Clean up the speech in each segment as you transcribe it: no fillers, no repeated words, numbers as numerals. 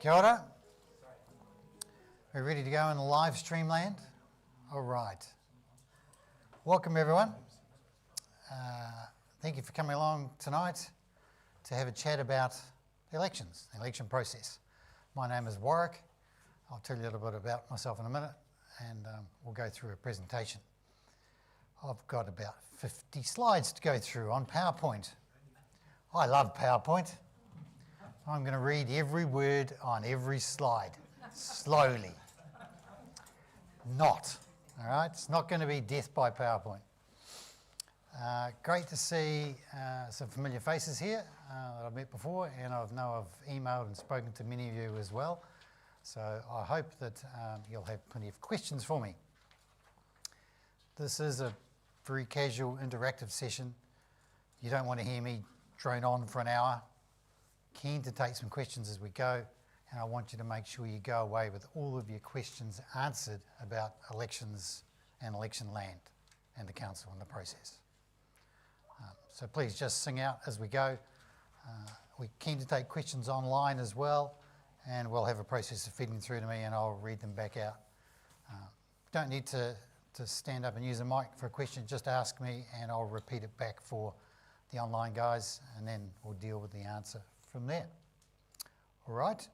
Kia ora. Are we ready to go in the live stream land? All right. Welcome everyone. Thank you for coming along tonight to have a chat about the elections, the election process. My name is Warwick. I'll tell you a little bit about myself in a minute and we'll go through a presentation. I've got about 50 slides to go through on PowerPoint. I love PowerPoint. I'm going to read every word on every slide, slowly. All right? It's not going to be death by PowerPoint. Great to see some familiar faces here that I've met before, and I know I've emailed and spoken to many of you as well. So I hope that you'll have plenty of questions for me. This is a very casual, interactive session. You don't want to hear me drone on for an hour. Keen to take some questions as we go, and I want you to make sure you go away with all of your questions answered about elections and election land and the council and the process. So please just sing out as we go. We're keen to take questions online as well, and we'll have a process of feeding through to me and I'll read them back out. Don't need to stand up and use a mic for a question, just ask me and I'll repeat it back for the online guys, and then we'll deal with the answer from there. All right.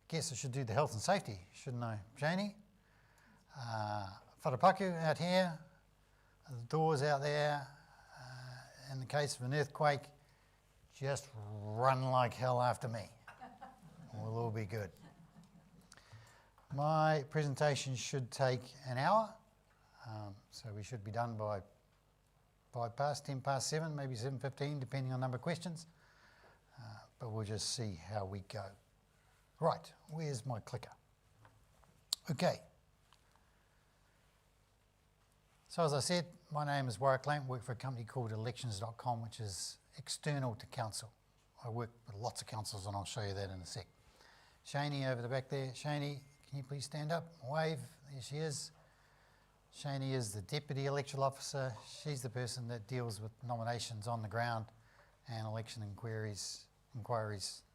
Guess I should do the health and safety, shouldn't I, Janie? Wharapaku out here, the doors out there. In the case of an earthquake, just run like hell after me. We'll all be good. My presentation should take an hour, so we should be done by 5 past, 10 past 7, maybe 7:15, depending on the number of questions. But we'll just see how we go. Right, where's my clicker? Okay. So as I said, my name is Warwick Lampp, work for a company called elections.com, which is external to council. I work with lots of councils and I'll show you that in a sec. Shani over the back there. Shani, can you please stand up? Wave. There she is. Shani is the Deputy Electoral Officer. She's the person that deals with nominations on the ground and election inquiries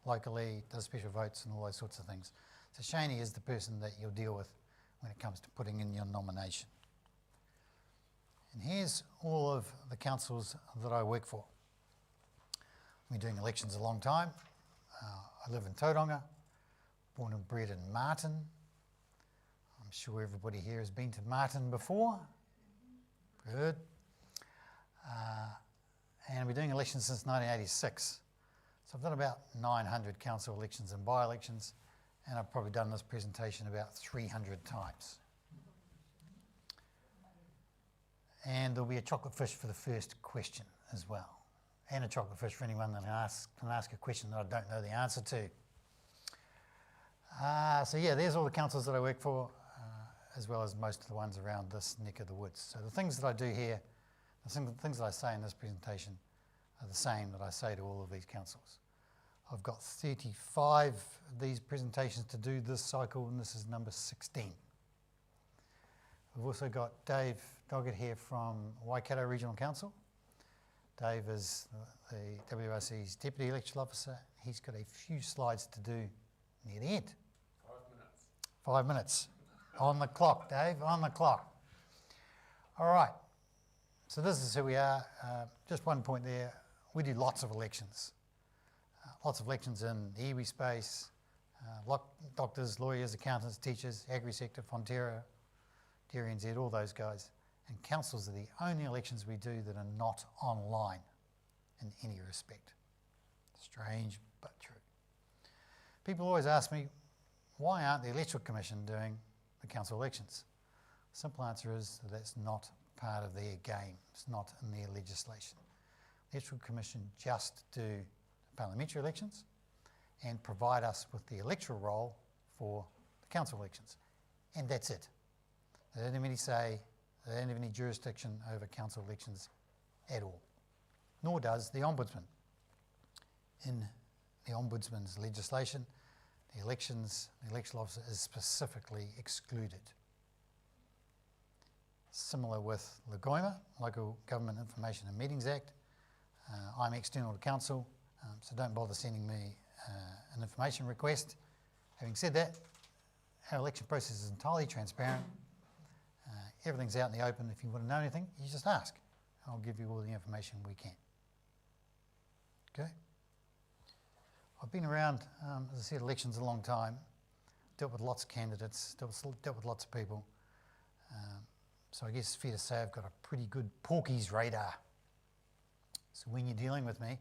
locally, does special votes and all those sorts of things. So Shani is the person that you'll deal with when it comes to putting in your nomination. And here's all of the councils that I work for. I've been doing elections a long time. I live in Tauranga, born and bred in Martin. I'm sure everybody here has been to Martin before. Good. And I've been doing elections since 1986. So I've done about 900 council elections and by-elections, and I've probably done this presentation about 300 times. And there'll be a chocolate fish for the first question as well, and a chocolate fish for anyone that can ask a question that I don't know the answer to. So yeah, there's all the councils that I work for, as well as most of the ones around this neck of the woods. So the things that I do here, the things that I say in this presentation are the same that I say to all of these councils. I've got 35 of these presentations to do this cycle, and this is number 16. We've also got Dave Doggett here from Waikato Regional Council. Dave is the WRC's Deputy Electoral Officer. He's got a few slides to do near the end. 5 minutes. 5 minutes. On the clock, Dave, on the clock. All right, so this is who we are. Just one point there, we do lots of elections. Lots of elections in the iwi space, doctors, lawyers, accountants, teachers, agri-sector, Fonterra, Dairy NZ, all those guys. And councils are the only elections we do that are not online in any respect. Strange, but true. People always ask me, why aren't the Electoral Commission doing the council elections? Simple answer is that that's not part of their game. It's not in their legislation. The Electoral Commission just do the parliamentary elections and provide us with the electoral roll for the council elections. And that's it. They don't have any say, they don't have any jurisdiction over council elections at all. Nor does the Ombudsman. In the Ombudsman's legislation, the electoral officer is specifically excluded. Similar with LGOIMA, Local Government Information and Meetings Act. I'm external to council, so don't bother sending me an information request Having said that, our election process is entirely transparent. Everything's out in the open. If you want to know anything, you just ask. I'll give you all the information we can. Okay? I've been around, as I said, elections a long time, dealt with lots of candidates, dealt with lots of people. So I guess it's fair to say I've got a pretty good Porky's radar. So when you're dealing with me,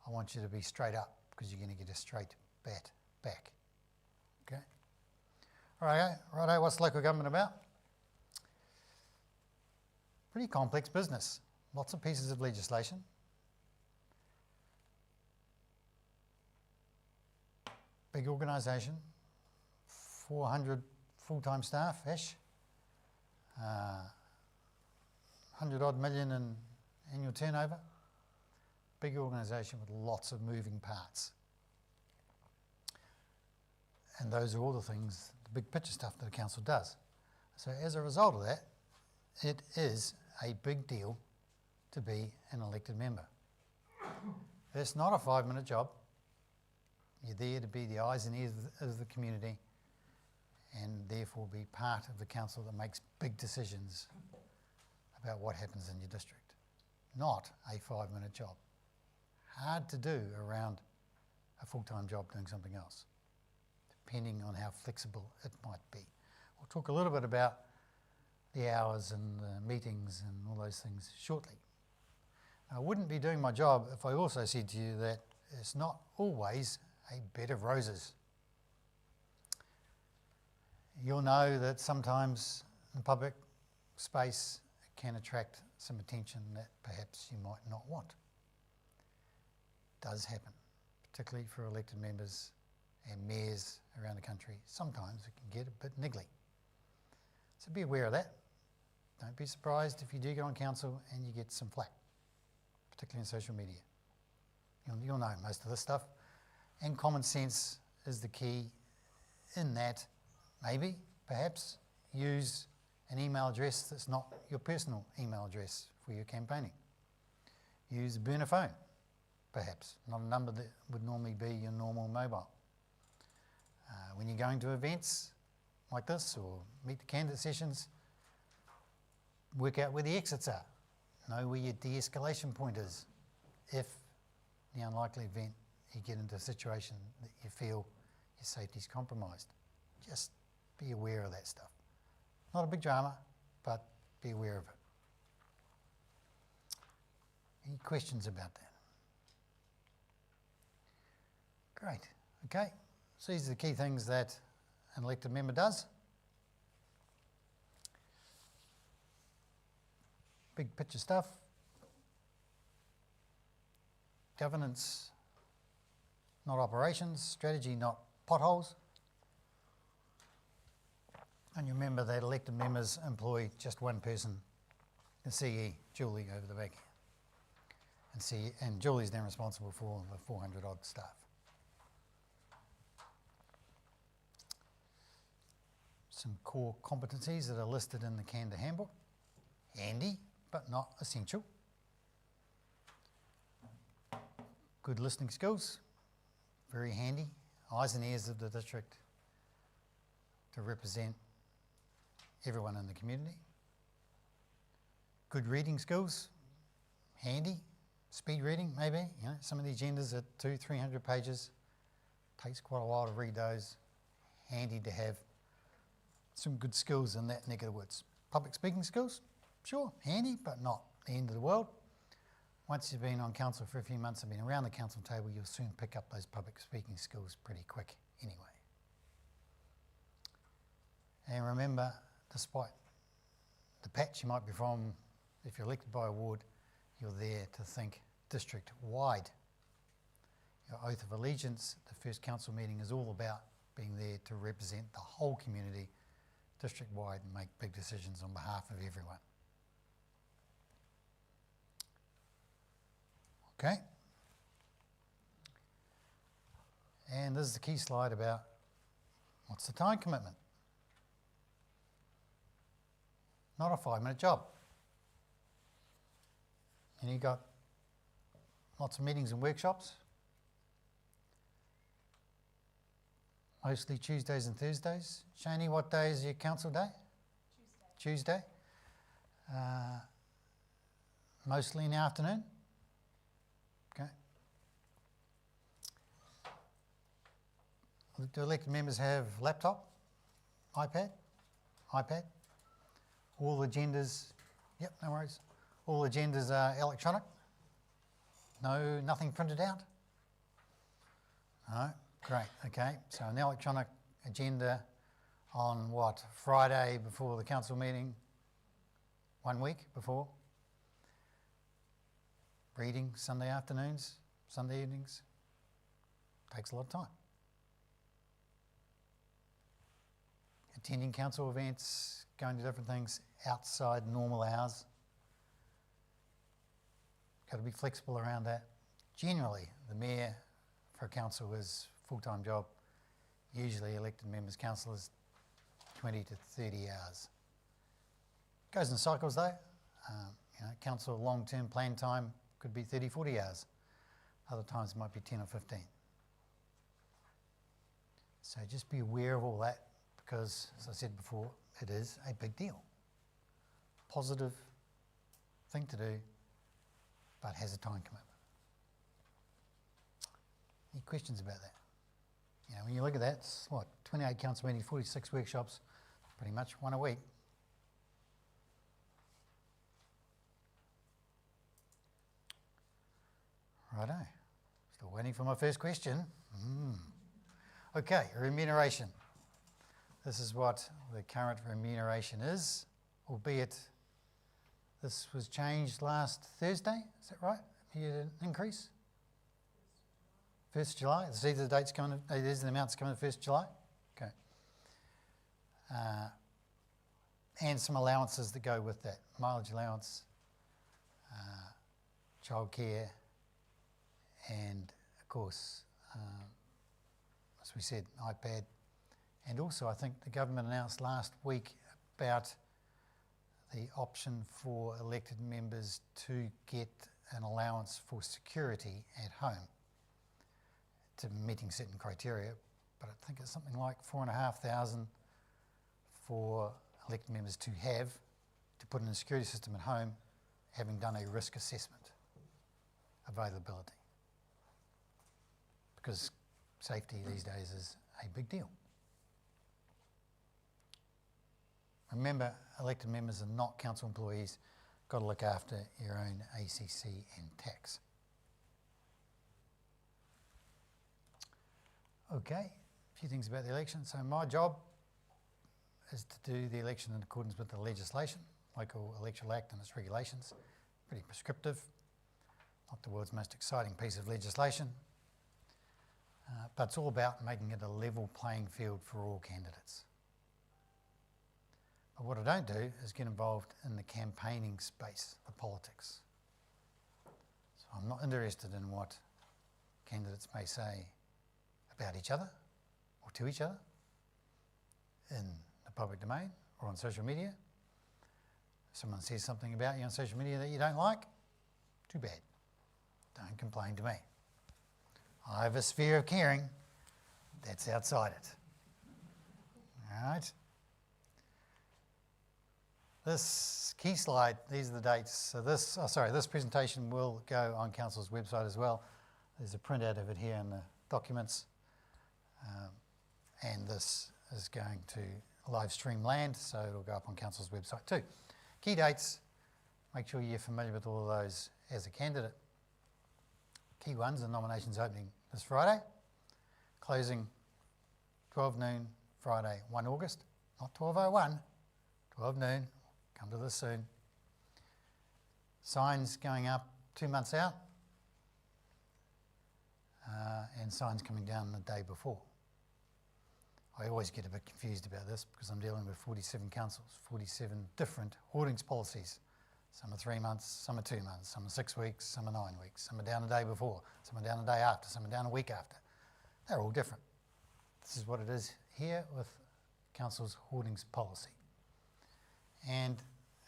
I want you to be straight up because you're going to get a straight bat back. Okay? Righto, what's local government about? Pretty complex business. Lots of pieces of legislation. Big organisation, 400 full-time staff-ish, 100 odd million in annual turnover. Big organisation with lots of moving parts. And those are all the things, the big picture stuff that a council does. So as a result of that, it is a big deal to be an elected member. It's not a 5-minute job. You're there to be the eyes and ears of the community and therefore be part of the council that makes big decisions about what happens in your district. Not a 5-minute job. Hard to do around a full-time job doing something else, depending on how flexible it might be. We'll talk a little bit about the hours and the meetings and all those things shortly. I wouldn't be doing my job if I also said to you that it's not always a bed of roses. You'll know that sometimes in public space it can attract some attention that perhaps you might not want. It does happen, particularly for elected members and mayors around the country. Sometimes it can get a bit niggly. So be aware of that. Don't be surprised if you do get on council and you get some flack, particularly in social media. You'll know most of this stuff. And common sense is the key in that maybe, perhaps, use an email address that's not your personal email address for your campaigning. Use a burner phone, perhaps, not a number that would normally be your normal mobile. When you're going to events like this or meet the candidate sessions, work out where the exits are. Know where your de-escalation point is if, in the unlikely event, you get into a situation that you feel your safety's compromised. Just be aware of that stuff. Not a big drama, but be aware of it. Any questions about that? Great, okay. So these are the key things that an elected member does. Big picture stuff. Governance, not operations. Strategy, not potholes. And you remember that elected members employ just one person, the CE, Julie, over the back. And Julie's then responsible for the 400 odd staff. Some core competencies that are listed in the Candidate Handbook. Handy, but not essential. Good listening skills, very handy. Eyes and ears of the district to represent everyone in the community. Good reading skills, handy. Speed reading, maybe. You know, some of the agendas are 200-300 pages. Takes quite a while to read those. Handy to have some good skills in that neck of the woods. Public speaking skills, sure, handy, but not the end of the world. Once you've been on council for a few months and been around the council table, you'll soon pick up those public speaking skills pretty quick anyway. And remember, despite the patch you might be from, if you're elected by a ward, you're there to think district-wide. Your oath of allegiance, the first council meeting, is all about being there to represent the whole community district-wide and make big decisions on behalf of everyone. Okay? And this is the key slide about what's the time commitment. Not a 5-minute job. And you've got lots of meetings and workshops. Mostly Tuesdays and Thursdays. Shani, what day is your council day? Tuesday. Mostly in the afternoon? Okay. Do elected members have laptop? iPad? All agendas, yep, no worries. All agendas are electronic? No, nothing printed out? No, great, okay. So an electronic agenda on what, Friday before the council meeting, 1 week before? Reading Sunday afternoons, Sunday evenings, takes a lot of time. Attending council events, going to different things outside normal hours. Got to be flexible around that. Generally, the mayor for a council is a full-time job. Usually elected members, councillors, 20 to 30 hours. Goes in cycles though. Council long-term plan time could be 30, 40 hours. Other times it might be 10 or 15. So just be aware of all that because, as I said before, it is a big deal. Positive thing to do, but has a time commitment. Any questions about that? When you look at that, it's what, 28 council meetings, 46 workshops, pretty much one a week. Righto, still waiting for my first question. Okay, remuneration. This is what the current remuneration is, albeit this was changed last Thursday, is that right? You had an increase? 1st July, these are the dates coming, these are the amounts coming to 1st July? Okay. And some allowances that go with that, mileage allowance, childcare, and of course, as we said, iPad. And also I think the government announced last week about the option for elected members to get an allowance for security at home to meeting certain criteria, but I think it's something like 4,500 for elected members to have to put in a security system at home, having done a risk assessment availability. Because safety these days is a big deal. Remember, elected members are not council employees, got to look after your own ACC and tax. Okay, a few things about the election. So my job is to do the election in accordance with the legislation, Local Electoral Act and its regulations. Pretty prescriptive, not the world's most exciting piece of legislation, but it's all about making it a level playing field for all candidates. But what I don't do is get involved in the campaigning space, the politics. So I'm not interested in what candidates may say about each other or to each other in the public domain or on social media. If someone says something about you on social media that you don't like, too bad. Don't complain to me. I have a sphere of caring that's outside it. All right. This key slide, these are the dates. So this presentation will go on Council's website as well. There's a printout of it here in the documents. And this is going to live stream land, so it'll go up on Council's website too. Key dates, make sure you're familiar with all of those as a candidate. Key ones, the nominations opening this Friday, closing 12 noon Friday 1 August, not 12:01, 12 noon, come to this soon. Signs going up 2 months out, and signs coming down the day before. I always get a bit confused about this because I'm dealing with 47 councils, 47 different hoardings policies. Some are 3 months, some are 2 months, some are 6 weeks, some are 9 weeks, some are down a day before, some are down a day after, some are down a week after. They're all different. This is what it is here with Council's hoardings policy. And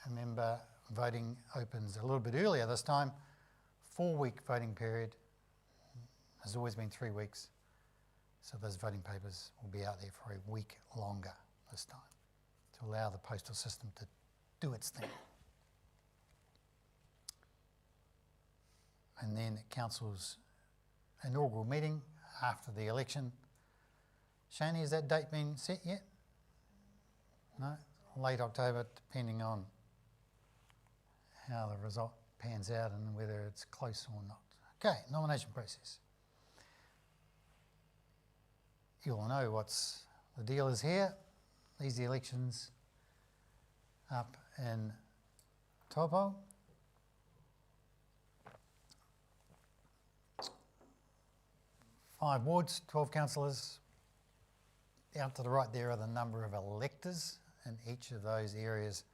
remember, voting opens a little bit earlier this time. 4-week voting period. Has always been 3 weeks. So those voting papers will be out there for a week longer this time to allow the postal system to do its thing. And then at Council's inaugural meeting after the election. Shani, has that date been set yet? No? Late October, depending on how the result pans out and whether it's close or not. Okay, nomination process. You all know what's the deal is here. These are the elections up in Taupo. Five wards, 12 councillors. Out to the right there are the number of electors in each of those areas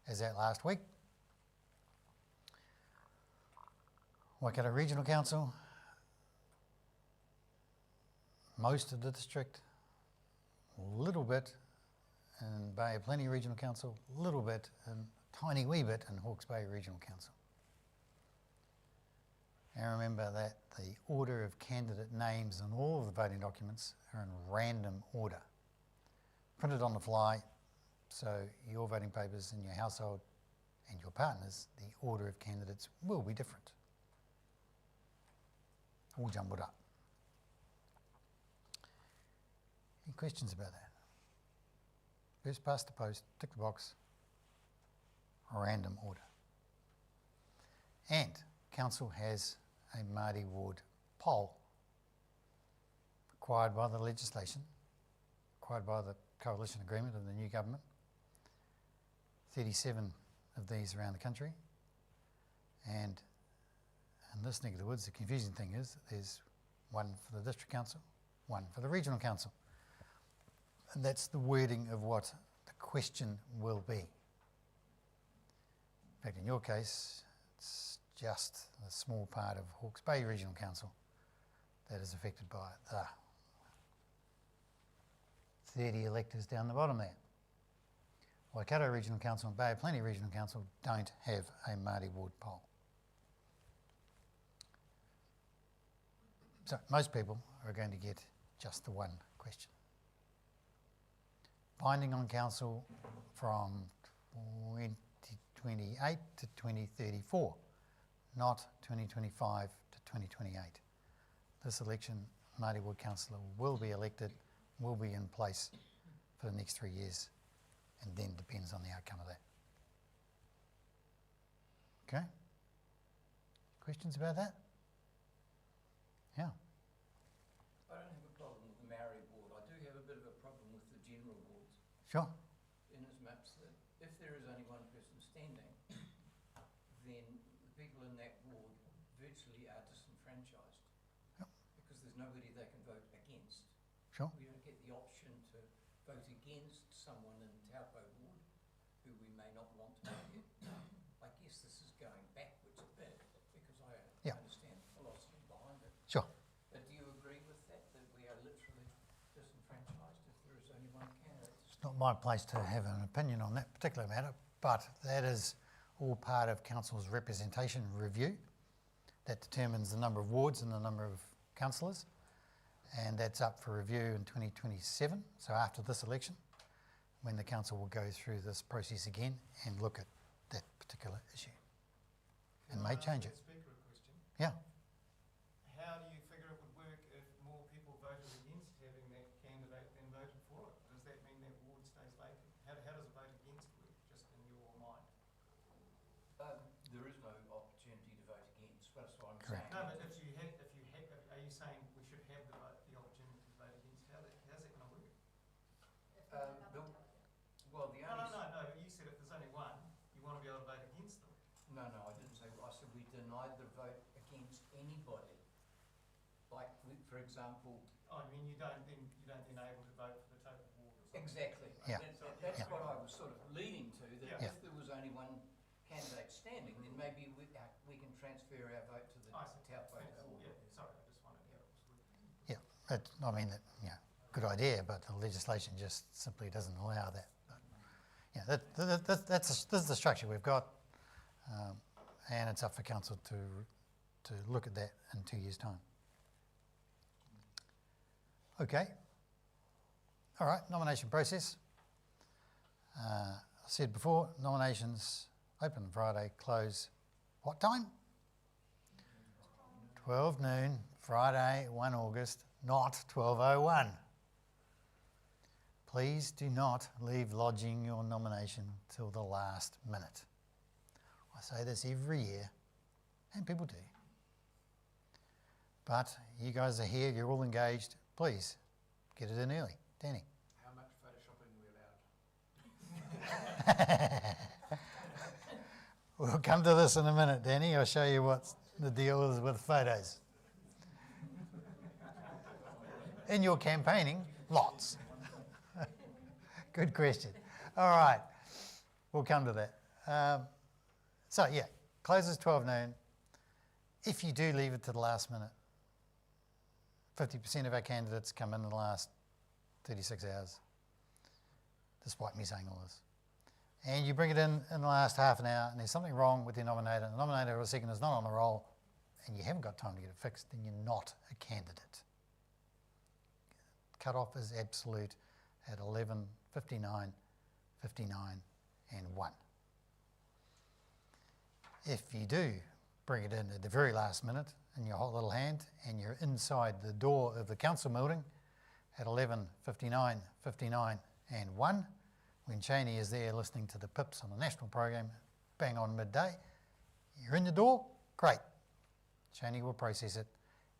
as at last week. Waikato Regional Council, most of the district, a little bit in Bay of Plenty Regional Council, a little bit, and tiny wee bit in Hawke's Bay Regional Council. And remember that the order of candidate names on all of the voting documents are in random order, printed on the fly, so your voting papers in your household and your partners, the order of candidates will be different. All jumbled up. Any questions about that? First past the post, tick the box, random order. And Council has a Māori ward poll required by the legislation, required by the coalition agreement of the new government. 37 of these around the country. And in this neck of the woods, the confusing thing is that there's one for the district council, one for the regional council. And that's the wording of what the question will be. In fact, in your case, it's just a small part of Hawke's Bay Regional Council that is affected by it. 30 electors down the bottom there. Waikato Regional Council and Bay of Plenty Regional Council don't have a Māori ward poll. So most people are going to get just the one question. Binding on council from 2028 to 2034, not 2025 to 2028. This election, Māori ward councillor will be elected, will be in place for the next 3 years, and then depends on the outcome of that. Okay? Questions about that? Yeah. I don't have a problem with the Maori ward. I do have a bit of a problem with the general wards. Sure. In as much that if there is only one person standing, then the people in that ward virtually are disenfranchised. Yep. Because there's nobody they can vote against. Sure. We don't get the option to vote against someone in Taupo ward who we may not want to vote in. I guess this is going backwards a bit because I understand the philosophy behind it. Sure. But do you agree with that we are literally disenfranchised if there is only one candidate? It's not my place to have an opinion on that particular matter, but that is all part of council's representation review that determines the number of wards and the number of councillors, and that's up for review in 2027, so after this election, when the council will go through this process again and look at that particular issue and may change it. Speaker, a question. Yeah. How do you figure it would work if more people voted against having that candidate than voted for it? Does that mean that ward stays vacant? How does a vote against work, just in your mind? There is no opportunity to vote against. That's what I'm Correct. saying. No, but if you had, are you saying we should have the opportunity to vote against? How's that going to work? Well, the only... No. You said if there's only one, you want to be able to vote against them. No, I didn't say. I said we denied the vote against anybody. Like, for example... Oh, you mean you don't then able to vote for the total ward or something? Exactly. Yeah. That's what I was sort of leading to, that Yeah. if there was only one candidate standing, then maybe we can transfer our vote to the Taupo ward. Yeah, sorry, I just wanted to hear it was working. Yeah, I mean, good idea, but the legislation just simply doesn't allow that. But, yeah, this is the structure we've got, and it's up for council to look at that in 2 years' time. Okay. All right, nomination process. I said before, nominations open Friday, close what time? 12 noon, Friday, 1 August, not 12:01. Please do not leave lodging your nomination till the last minute. I say this every year, and people do. But you guys are here, you're all engaged. Please, get it in early. Danny. How much photoshopping are we allowed? We'll come to this in a minute, Danny. I'll show you what the deal is with photos. In your campaigning, lots. Good question. All right, we'll come to that. So yeah, closes 12 noon. If you do leave it to the last minute, 50% of our candidates come in the last 36 hours, despite me saying all this. And you bring it in the last half an hour and there's something wrong with your nominator, and the nominator or second is not on the roll, and you haven't got time to get it fixed, then you're not a candidate. Cut-off is absolute at 11:59, 59 and 1. If you do bring it in at the very last minute in your hot little hand and you're inside the door of the council building at 11:59, 59 and 1, when Cheney is there listening to the pips on the national program, bang on midday, you're in the door, great. Cheney will process it,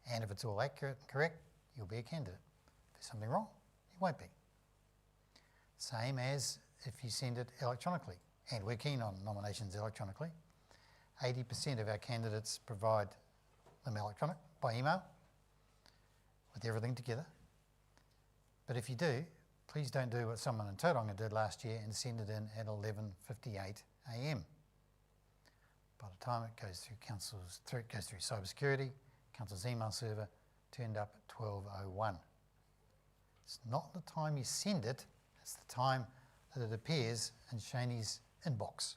and if it's all accurate and correct, you'll be a candidate. If there's something wrong, you won't be. Same as if you send it electronically, and we're keen on nominations electronically. 80% of our candidates provide them electronic, by email, with everything together. But if you do, please don't do what someone in Tauranga did last year and send it in at 11:58 a.m. By the time it goes through council's, it goes through cybersecurity, council's email server, turned up at 12:01. It's not the time you send it, it's the time that it appears in Shaney's inbox.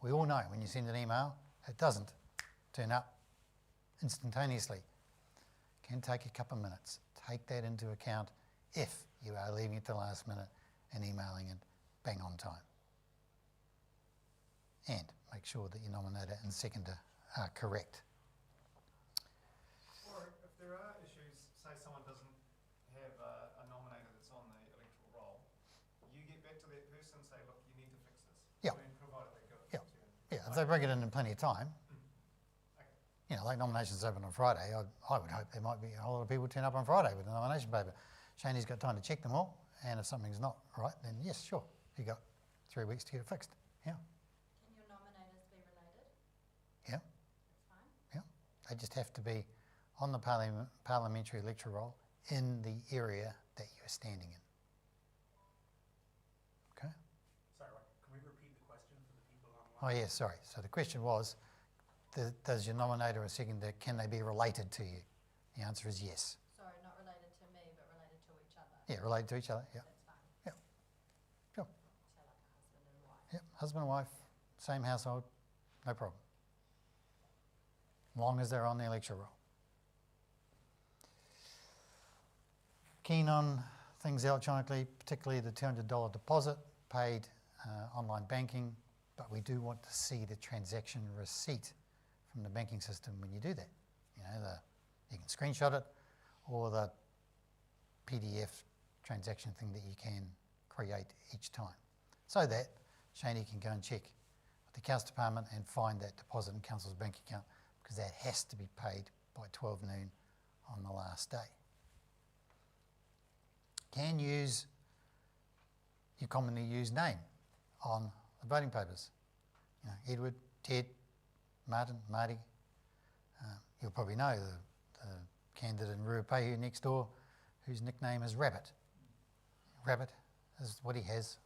We all know when you send an email, it doesn't turn up instantaneously. It can take a couple of minutes. Take that into account if you are leaving it to the last minute and emailing it bang on time. And make sure that your nominator and seconder are correct. Or if there are issues, say someone doesn't have a nominator that's on the electoral roll, you get back to that person and say, look, you need to fix this. Yeah. I mean, provided they go. Yeah. Yeah, if they bring it in plenty of time, you know, like nominations open on Friday, I would hope there might be a whole lot of people turn up on Friday with the nomination paper. Shaney's got time to check them all, and if something's not right, then yes, sure, you got 3 weeks to get it fixed. Yeah. Can your nominators be related? Yeah. That's fine. Yeah. They just have to be on the parliamentary electoral roll in the area that you're standing in. Okay. Sorry, can we repeat the question for the people online? Oh yeah, sorry. So the question was, does your nominator or seconder, can they be related to you? The answer is yes. Sorry, not related to me, but related to each other. Yeah, related to each other, yeah. That's fine. Yeah. Sure. So like a husband and wife. Yep, husband and wife, same household, no problem. Long as they're on the electoral roll. Keen on things electronically, particularly the $200 deposit paid online banking, but we do want to see the transaction receipt from the banking system when you do that. You know, you can screenshot it, or the PDF transaction thing that you can create each time, so that Shaney can go and check with the council department and find that deposit in council's bank account, because that has to be paid by 12 noon on the last day. Can use your commonly used name on the voting papers. You know, Edward, Ted, Martin, Marty. You'll probably know the candidate in Ruapehu next door whose nickname is Rabbit. Rabbit is what he has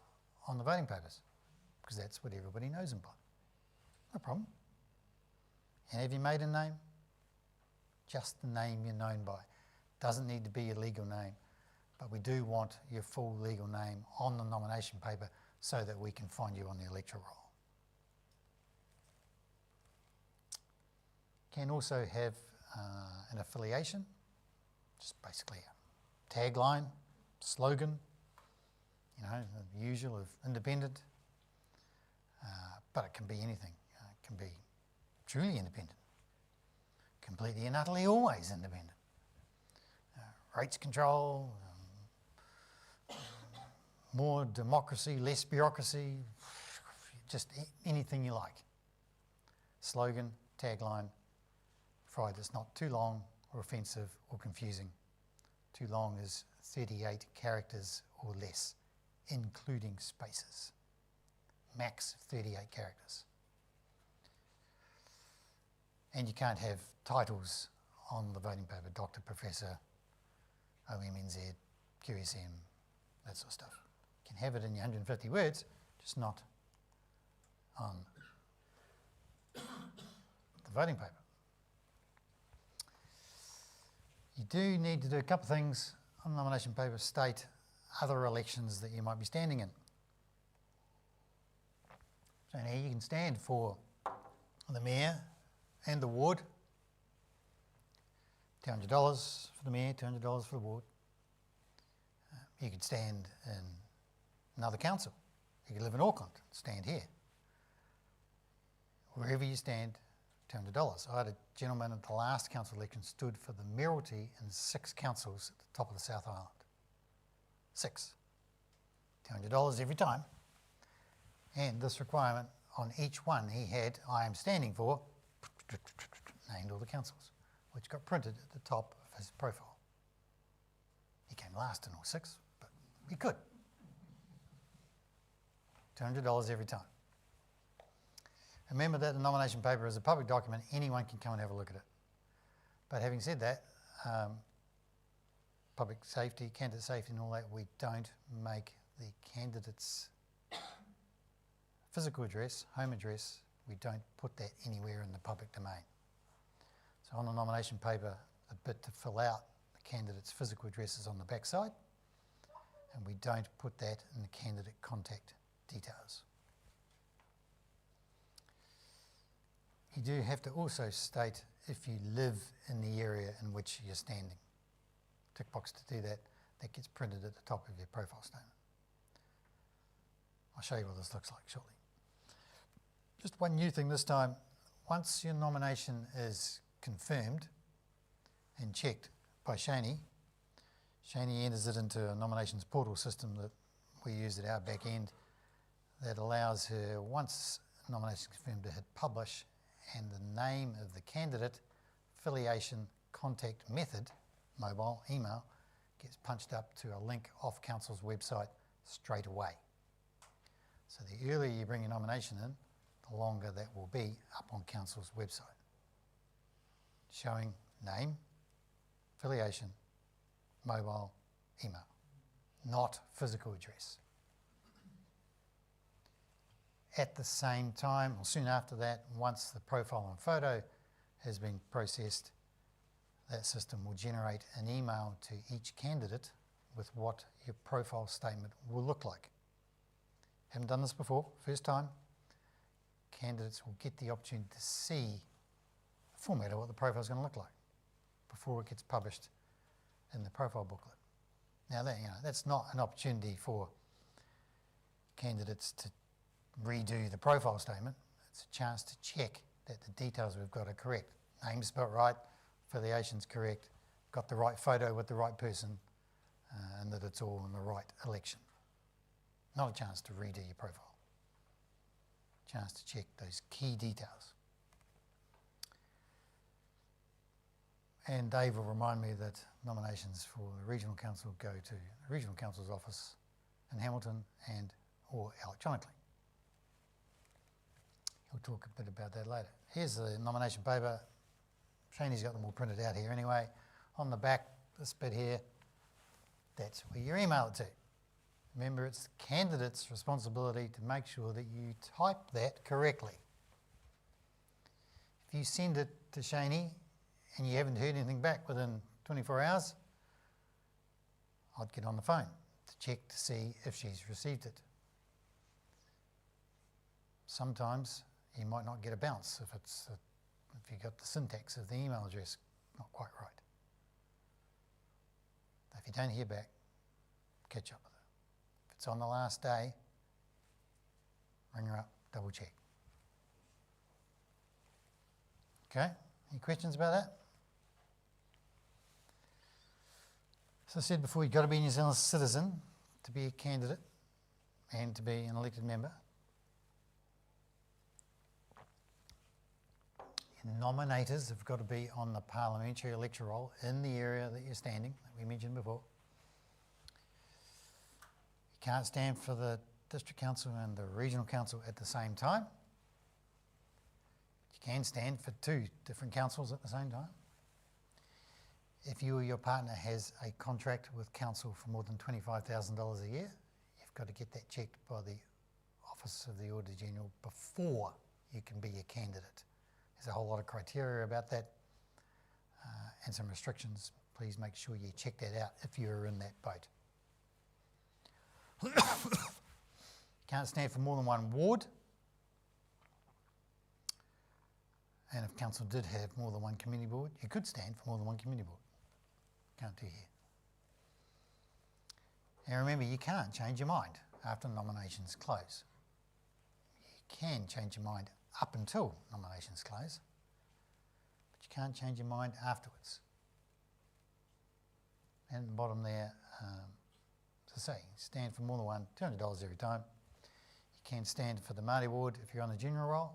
on the voting papers, because that's what everybody knows him by. No problem. And have your maiden name? Just the name you're known by. Doesn't need to be your legal name, but we do want your full legal name on the nomination paper so that we can find you on the electoral roll. Can also have an affiliation, just basically tagline, slogan, you know, the usual of independent, but it can be anything. It can be truly independent, completely and utterly always independent. Rates control, more democracy, less bureaucracy, just anything you like. Slogan, tagline, provided it's not too long or offensive or confusing. Too long is 38 characters or less, including spaces. Max 38 characters. And you can't have titles on the voting paper, Doctor, Professor, OMNZ, QSM, that sort of stuff. You can have it in your 150 words, just not on the voting paper. You do need to do a couple of things on the nomination paper, state other elections that you might be standing in. So now you can stand for the mayor and the ward, $200 for the mayor, $200 for the ward. You could stand in another council. You could live in Auckland, stand here. Wherever you stand, $200. I had a gentleman at the last council election stood for the mayoralty in 6 councils at the top of the South Island. 6. $200 every time. And this requirement on each one he had, I am standing for, named all the councils, which got printed at the top of his profile. He came last in all 6, but he could. $200 every time. Remember that the nomination paper is a public document, anyone can come and have a look at it. But having said that, public safety, candidate safety and all that, we don't make the candidate's physical address, home address, we don't put that anywhere in the public domain. So on the nomination paper, the bit to fill out the candidate's physical address is on the back side, and we don't put that in the candidate contact details. You do have to also state if you live in the area in which you're standing. Tick box to do that, that gets printed at the top of your profile statement. I'll show you what this looks like shortly. Just one new thing this time, once your nomination is confirmed and checked by Shani enters it into a nominations portal system that we use at our back end that allows her, once nomination is confirmed, to hit publish, and the name of the candidate, affiliation, contact method, mobile, email, gets punched up to a link off council's website straight away. So the earlier you bring your nomination in, the longer that will be up on council's website, showing name, affiliation, mobile, email, not physical address. At the same time, or soon after that, once the profile and photo has been processed, that system will generate an email to each candidate with what your profile statement will look like. Haven't done this before, first time. Candidates will get the opportunity to see the format of what the profile is going to look like before it gets published in the profile booklet. Now that, that's not an opportunity for candidates to redo the profile statement. It's a chance to check that the details we've got are correct. Name's spelled right, affiliation's correct, got the right photo with the right person, and that it's all in the right election. Not a chance to redo your profile. Chance to check those key details. And Dave will remind me that nominations for the Regional Council go to the Regional Council's office in Hamilton and or electronically. He'll talk a bit about that later. Here's the nomination paper. Shane's got them all printed out here anyway. On the back, this bit here, that's where you email it to. Remember, it's the candidate's responsibility to make sure that you type that correctly. If you send it to Shani and you haven't heard anything back within 24 hours, I'd get on the phone to check to see if she's received it. Sometimes you might not get a bounce if you got the syntax of the email address not quite right. If you you don't hear back, catch up with her. If it's on the last day, ring her up, double check. Okay, any questions about that? As I said before, you've got to be a New Zealand citizen to be a candidate and to be an elected member. Your nominators have got to be on the parliamentary electoral in the area that you're standing, that we mentioned before. You can't stand for the district council and the regional council at the same time. You can stand for 2 different councils at the same time. If you or your partner has a contract with council for more than $25,000 a year, you've got to get that checked by the Office of the Auditor General before you can be a candidate. There's a whole lot of criteria about that and some restrictions. Please make sure you check that out if you're in that boat. Can't stand for more than 1 ward. And if council did have more than 1 community board, you could stand for more than 1 community board. Can't do here. And remember, you can't change your mind after nominations close. You can change your mind up until nominations close, but you can't change your mind afterwards. And at the bottom there, as I say, stand for more than 1, $200 every time. You can stand for the Māori ward if you're on the general roll.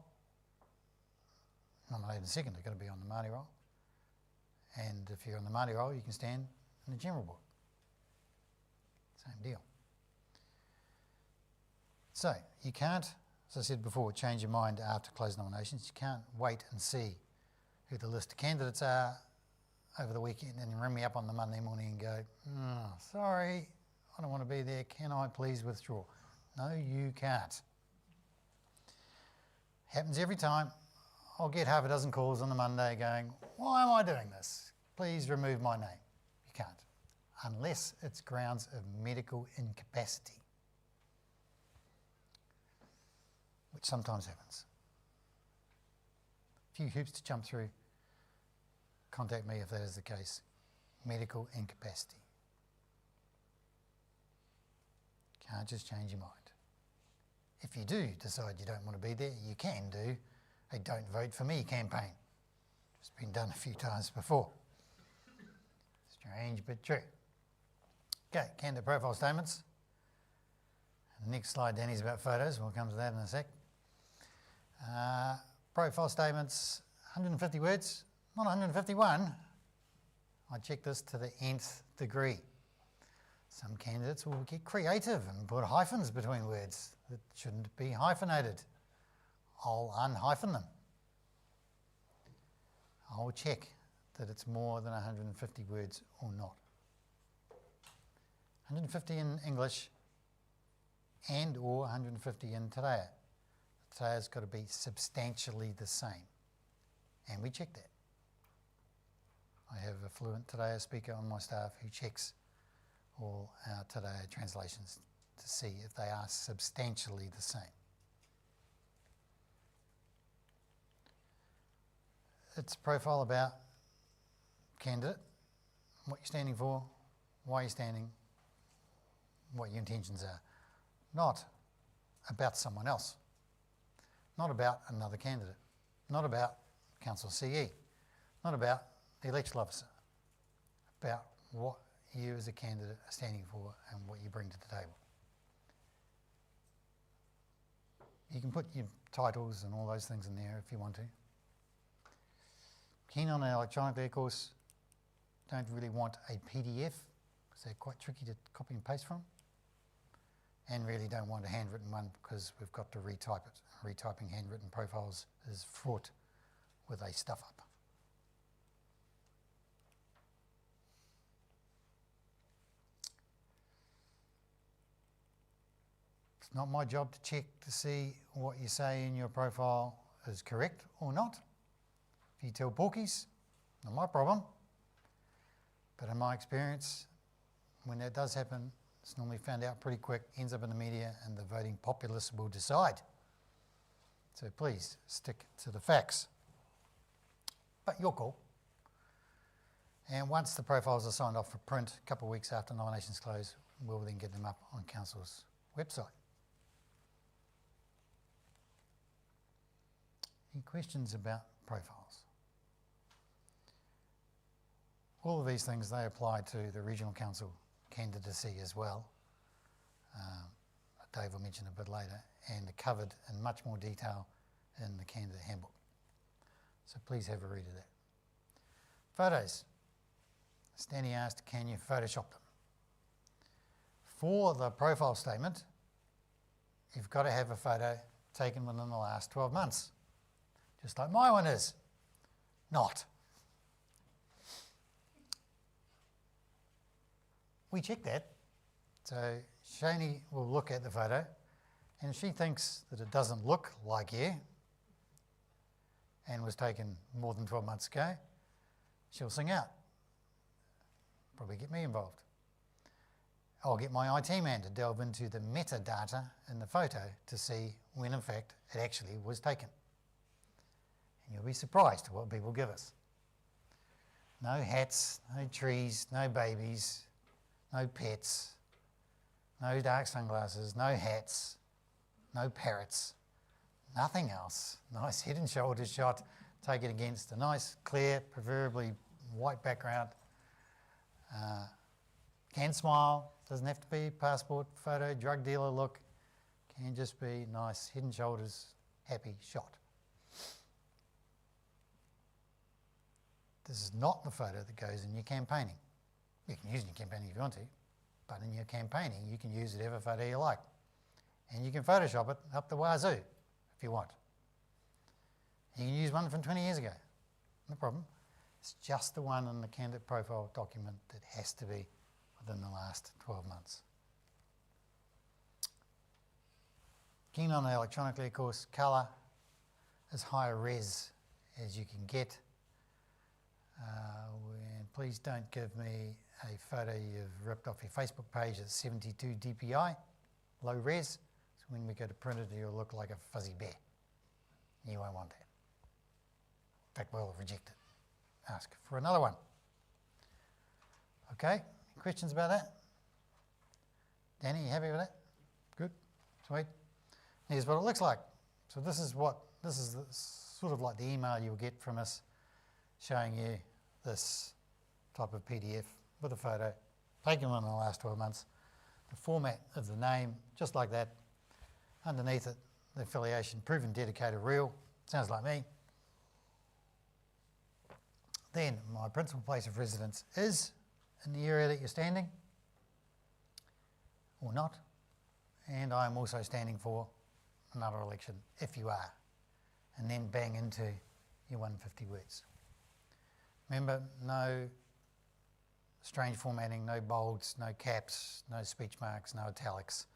Nominated second, they've got to be on the Māori roll. And if you're on the Māori roll, you can stand in the general board. Same deal. So you can't, as I said before, change your mind after closed nominations. You can't wait and see who the list of candidates are over the weekend and ring me up on the Monday morning and go, oh, sorry, I don't want to be there. Can I please withdraw? No, you can't. Happens every time. I'll get half a dozen calls on the Monday going, why am I doing this? Please remove my name. You can't, unless it's grounds of medical incapacity, which sometimes happens. A few hoops to jump through. Contact me if that is the case. Medical incapacity. Can't just change your mind. If you do decide you don't want to be there, you can do a Don't Vote For Me campaign. It's been done a few times before. Strange but true. Okay, candidate profile statements. The next slide, Danny's about photos. We'll come to that in a sec. Profile statements, 150 words, not 151. I checked this to the nth degree. Some candidates will get creative and put hyphens between words that shouldn't be hyphenated. I'll unhyphen them. I'll check that it's more than 150 words or not. 150 in English and or 150 in Te Reo. Te Reo's got to be substantially the same. And we check that. I have a fluent Te Reo speaker on my staff who checks all our Te Reo translations to see if they are substantially the same. It's a profile about candidate, what you're standing for, why you're standing, what your intentions are. Not about someone else. Not about another candidate. Not about Council CE. Not about the electoral officer. About what you as a candidate are standing for and what you bring to the table. You can put your titles and all those things in there if you want to. Keen on an electronically, of course. Don't really want a PDF because they're quite tricky to copy and paste from. And really don't want a handwritten one because we've got to retype it. Retyping handwritten profiles is fraught with a stuff up. It's not my job to check to see what you say in your profile is correct or not. If you tell porkies, not my problem. But in my experience, when that does happen, it's normally found out pretty quick, ends up in the media, and the voting populace will decide. So please stick to the facts. But your call. And once the profiles are signed off for print, a couple of weeks after nominations close, we'll then get them up on Council's website. Any questions about profiles? All of these things, they apply to the Regional Council candidacy as well. Dave will mention a bit later, and are covered in much more detail in the candidate handbook. So please have a read of that. Photos. Stanley asked, can you Photoshop them? For the profile statement, you've got to have a photo taken within the last 12 months, just like my one is. Not. We check that. So Shani will look at the photo, and if she thinks that it doesn't look like you and was taken more than 12 months ago, she'll sing out. Probably get me involved. I'll get my IT man to delve into the metadata in the photo to see when in fact it actually was taken. And you'll be surprised at what people give us. No hats, no trees, no babies, no pets, no dark sunglasses, no hats, no parrots, nothing else. Nice head and shoulders shot taken against a nice, clear, preferably white background. Can smile, doesn't have to be passport photo, drug dealer look, can just be nice head and shoulders, happy shot. This is not the photo that goes in your campaigning. You can use it in your campaigning if you want to, but in your campaigning you can use whatever photo you like. And you can Photoshop it up the wazoo if you want. You can use one from 20 years ago, no problem. It's just the one in the candidate profile document that has to be within the last 12 months. Keen on it electronically, of course, colour, as high a res as you can get. And please don't give me a photo you've ripped off your Facebook page at 72 dpi, low res, so when we go to print it, you'll look like a fuzzy bear. You won't want that. In fact, we'll reject it. Ask for another one. Okay, questions about that? Danny, you happy with that? Good, sweet. Here's what it looks like. So this is sort of like the email you'll get from us showing you this type of PDF with a photo taken within the last 12 months. The format of the name, just like that. Underneath it, the affiliation, proven, dedicated, real. Sounds like me. Then my principal place of residence is in the area that you're standing, or not, and I'm also standing for another election, if you are, and then bang into your 150 words. Remember, no strange formatting, no bolds, no caps, no speech marks, no italics,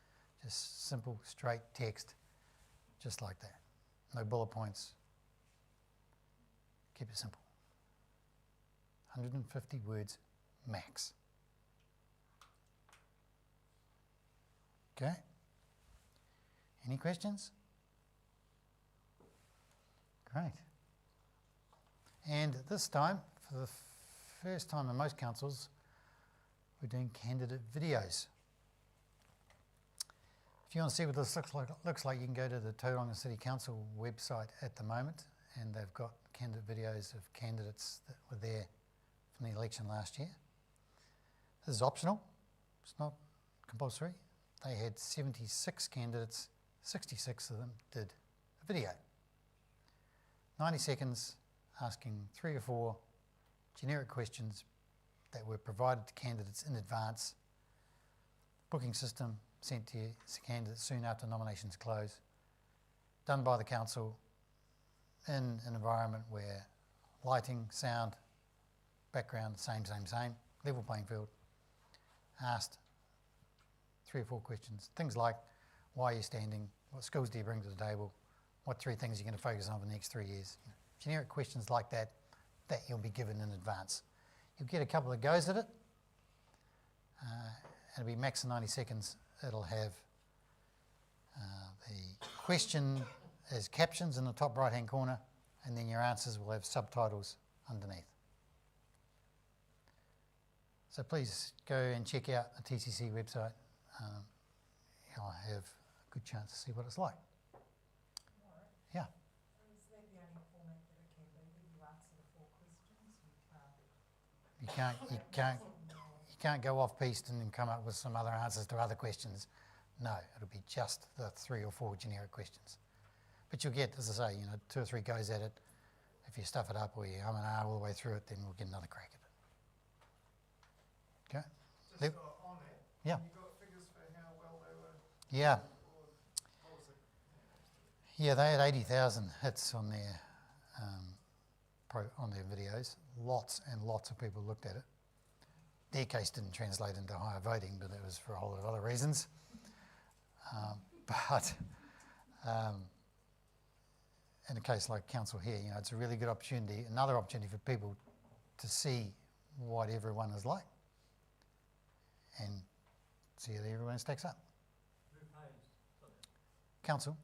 just simple, straight text, just like that. No bullet points. Keep it simple. 150 words max. Okay? Any questions? Great. And this time, for the first time in most councils, we're doing candidate videos. If you want to see what this looks like, you can go to the Tauranga City Council website at the moment, and they've got candidate videos of candidates that were there from the election last year. This is optional, it's not compulsory. They had 76 candidates, 66 of them did a video. 90 seconds asking 3 or 4 generic questions that were provided to candidates in advance. Booking system sent to candidates soon after nominations close. Done by the council in an environment where lighting, sound, background, same, level playing field. Asked 3 or 4 questions, things like, why are you standing? What skills do you bring to the table? What 3 things are you going to focus on for the next 3 years? You know, generic questions like that you'll be given in advance. You'll get a couple of goes at it. It'll be max 90 seconds. It'll have the question as captions in the top right hand corner, and then your answers will have subtitles underneath. So please go and check out the TCC website. You'll have a good chance to see what it's like. Yeah. Is that the only format that it can be, that you answer the 4 questions? You can't go off piste and then come up with some other answers to other questions. No, it'll be just the 3 or 4 generic questions. But you'll get, as I say, 2 or 3 goes at it. If you stuff it up or you hum and ah all the way through it, then we'll get another crack at it. Okay? Just on that, Yeah. you got figures for how well they were, Yeah. or what was it? Yeah, they had 80,000 hits on their on their videos. Lots and lots of people looked at it. Their case didn't translate into higher voting, but that was for a whole lot of other reasons. But in a case like council here, it's a really good opportunity, another opportunity for people to see what everyone is like and see how everyone stacks up. Who pays for that? Council,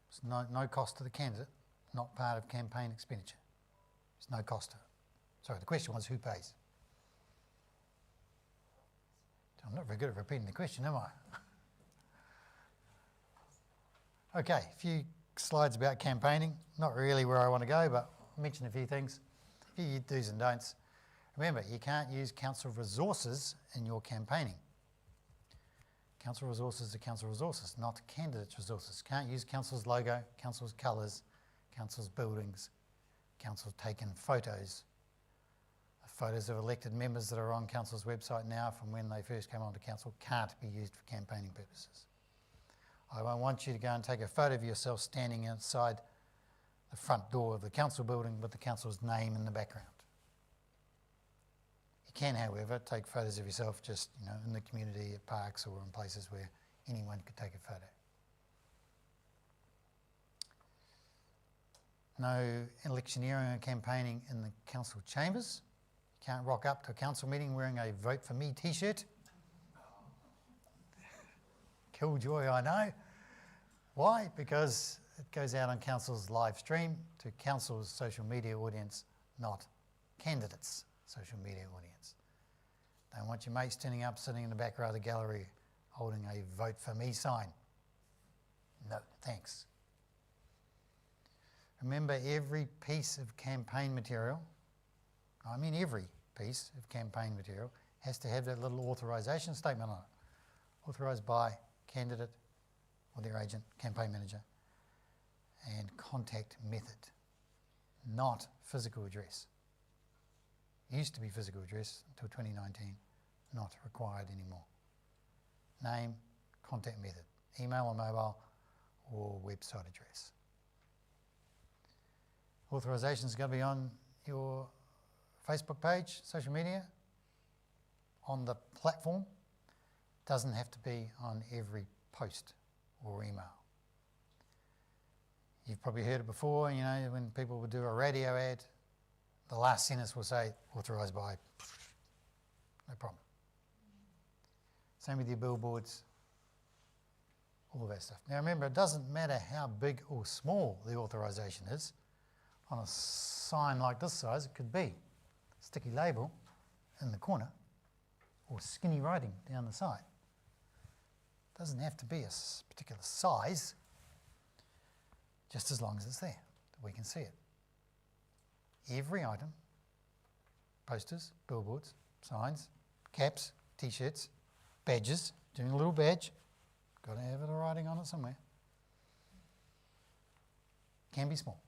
it's no cost to the candidate, not part of campaign expenditure. There's no cost to it. Sorry, the question was who pays? I'm not very good at repeating the question, am I? Okay, a few slides about campaigning. Not really where I want to go, but I'll mention a few things. A few do's and don'ts. Remember, you can't use council resources in your campaigning. Council resources are council resources, not candidates' resources. Can't use council's logo, council's colours, council's buildings, council's taken photos. The photos of elected members that are on council's website now from when they first came onto council can't be used for campaigning purposes. I won't want you to go and take a photo of yourself standing outside the front door of the council building with the council's name in the background. You can, however, take photos of yourself just, in the community, at parks or in places where anyone could take a photo. No electioneering or campaigning in the council chambers. You can't rock up to a council meeting wearing a Vote For Me t-shirt. Killjoy, I know. Why? Because it goes out on council's live stream to council's social media audience, not candidates' social media audience. Don't want your mate standing up, sitting in the back row of the gallery holding a Vote For Me sign. No, thanks. Remember, every piece of campaign material, every piece of campaign material has to have that little authorisation statement on it. Authorised by candidate or their agent, campaign manager, and contact method, not physical address. It used to be physical address until 2019, not required anymore. Name, contact method, email or mobile, or website address. Authorisation's going to be on your Facebook page, social media, on the platform. Doesn't have to be on every post or email. You've probably heard it before, when people would do a radio ad, the last sentence will say, authorised by, no problem. Same with your billboards, all of that stuff. Now remember, it doesn't matter how big or small the authorisation is. On a sign like this size, it could be a sticky label in the corner or skinny writing down the side. It doesn't have to be a particular size, just as long as it's there, that we can see it. Every item, posters, billboards, signs, caps, t-shirts, badges, doing a little badge, got to have it writing on it somewhere, can be small.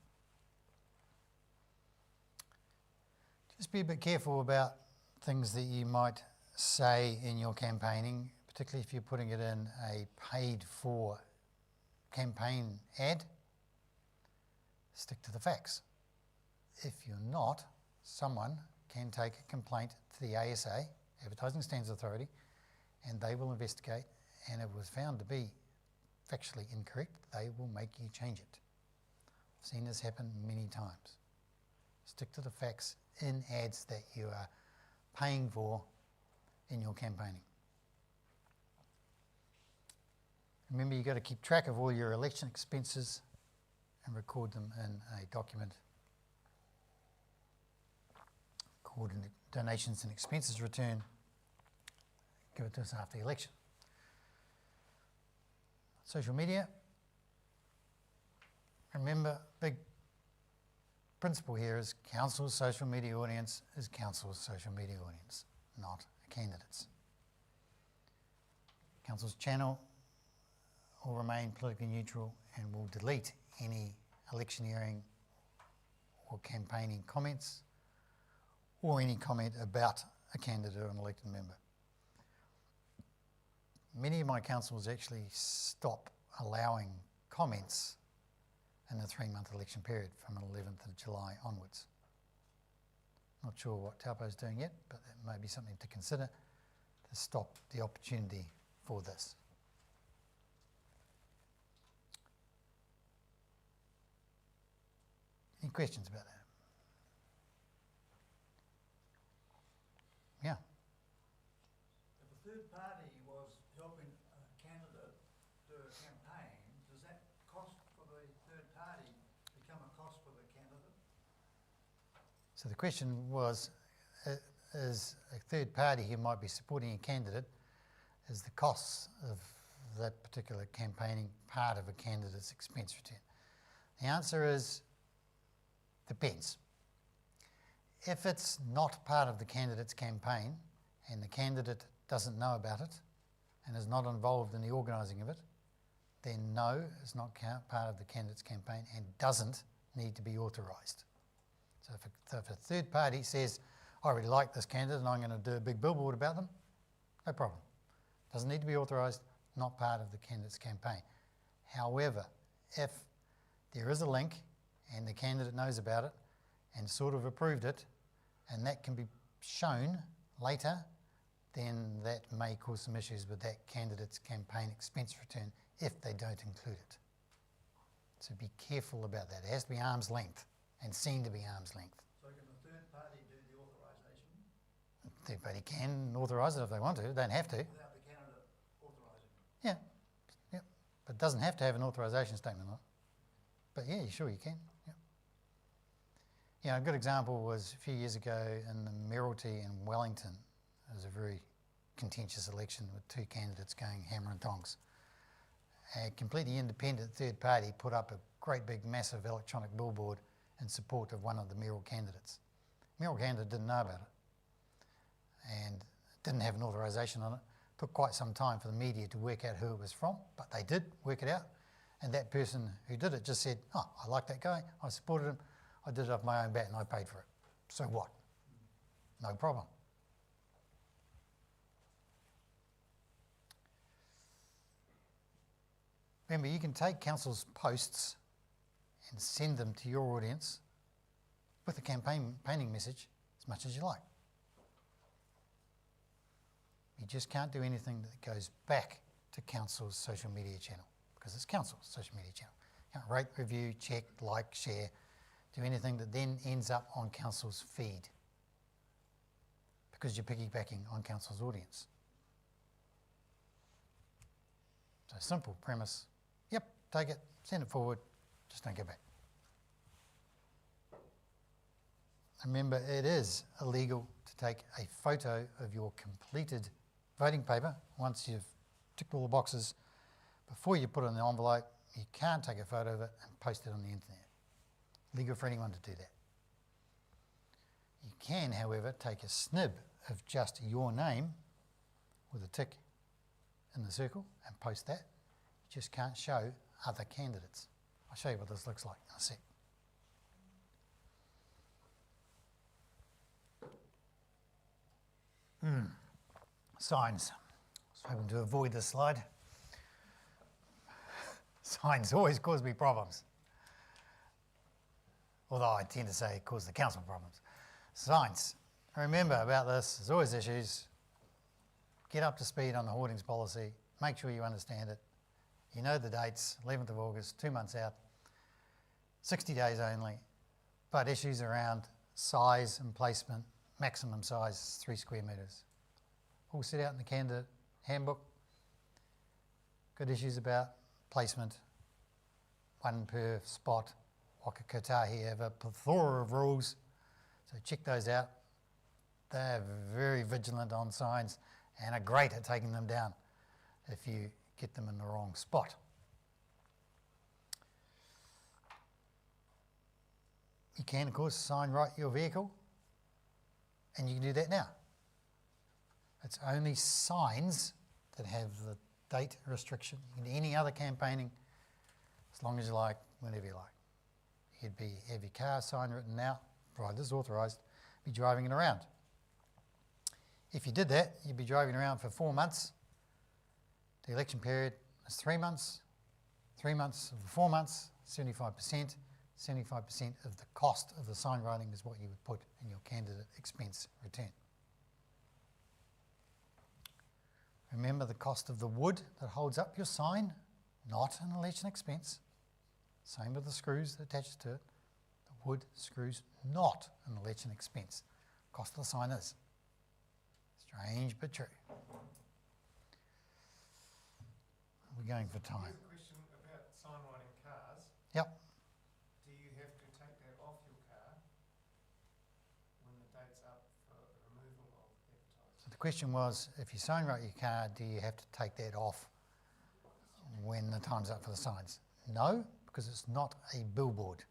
Just be a bit careful about things that you might say in your campaigning, particularly if you're putting it in a paid-for campaign ad. Stick to the facts. If you're not, someone can take a complaint to the ASA, Advertising Standards Authority, and they will investigate, and if it was found to be factually incorrect, they will make you change it. I've seen this happen many times. Stick to the facts in ads that you are paying for in your campaigning. Remember, you've got to keep track of all your election expenses and record them in a document called a donations and expenses return give it to us after the election. Social media. Remember, big principle here is council's social media audience is council's social media audience, not a candidate's. Council's channel will remain politically neutral and will delete any electioneering or campaigning comments or any comment about a candidate or an elected member. Many of my councils actually stop allowing comments in the 3-month election period from the 11th of July onwards. Not sure what Taupo's doing yet, but that may be something to consider to stop the opportunity for this. Any questions about that? Yeah. If a third party was helping a candidate do a campaign, does that cost for the third party become a cost for the candidate? So the question was, is a third party who might be supporting a candidate, is the costs of that particular campaigning part of a candidate's expense return? The answer is, depends. If it's not part of the candidate's campaign and the candidate doesn't know about it and is not involved in the organising of it, then no, it's not part of the candidate's campaign and doesn't need to be authorised. So if a third party says, I really like this candidate and I'm going to do a big billboard about them, no problem. Doesn't need to be authorised, not part of the candidate's campaign. However, if there is a link and the candidate knows about it and sort of approved it, and that can be shown later, then that may cause some issues with that candidate's campaign expense return if they don't include it. So be careful about that. It has to be arm's length and seen to be arm's length. So can the third party do the authorisation Third party can authorise it if they want to, they don't have to. without the candidate authorising it? Yeah, but it doesn't have to have an authorisation statement on it. But yeah, sure you can. Yeah. You know, a good example was a few years ago in the Mayoralty in Wellington. It was a very contentious election with two candidates going hammer and tongs. A completely independent third party put up a great big massive electronic billboard in support of one of the mayoral candidates. The mayoral candidate didn't know about it and didn't have an authorisation on it. Took quite some time for the media to work out who it was from, but they did work it out. And that person who did it just said, oh, I like that guy, I supported him, I did it off my own bat and I paid for it. So what? No problem. Remember, you can take council's posts and send them to your audience with a campaigning message as much as you like. You just can't do anything that goes back to council's social media channel because it's council's social media channel. You can't rate, review, check, like, share, do anything that then ends up on council's feed because you're piggybacking on council's audience. So simple premise. Yep, take it, send it forward, just don't go back. Remember, it is illegal to take a photo of your completed voting paper once you've ticked all the boxes. Before you put it in the envelope, you can't take a photo of it and post it on the internet. Legal for anyone to do that. You can, however, take a snib of just your name with a tick in the circle and post that. You just can't show other candidates. I'll show you what this looks like in a sec. Signs. I was hoping to avoid this slide. Signs always cause me problems. Although I tend to say cause the council problems. Signs. Remember about this, there's always issues. Get up to speed on the hoardings policy. Make sure you understand it. You know the dates, 11th of August, 2 months out. 60 days only. But issues around size and placement, maximum size is 3 square metres. All set out in the candidate handbook. Good issues about placement, 1 per spot. Waka Kotahi have a plethora of rules, so check those out. They're very vigilant on signs and are great at taking them down if you get them in the wrong spot. You can, of course, sign right your vehicle, and you can do that now. It's only signs that have the date restriction. You can do any other campaigning as long as you like, whenever you like. You'd have your car sign written out, provided it's authorised, be driving it around. If you did that, you'd be driving around for 4 months. The election period is 3 months. 3 months of the 4 months, 75%. 75% of the cost of the sign writing is what you would put in your candidate expense return. Remember the cost of the wood that holds up your sign, not an election expense. Same with the screws that attach to it. The wood screws, not an election expense. Cost of the sign is. Strange but true. We're going for time. Here's a question about sign writing cars. Yep. Do you have to take that off your car when the date's up for the removal of advertising? So the question was, if you sign write your car, do you have to take that off when the time's up for the signs? No, because it's not a billboard.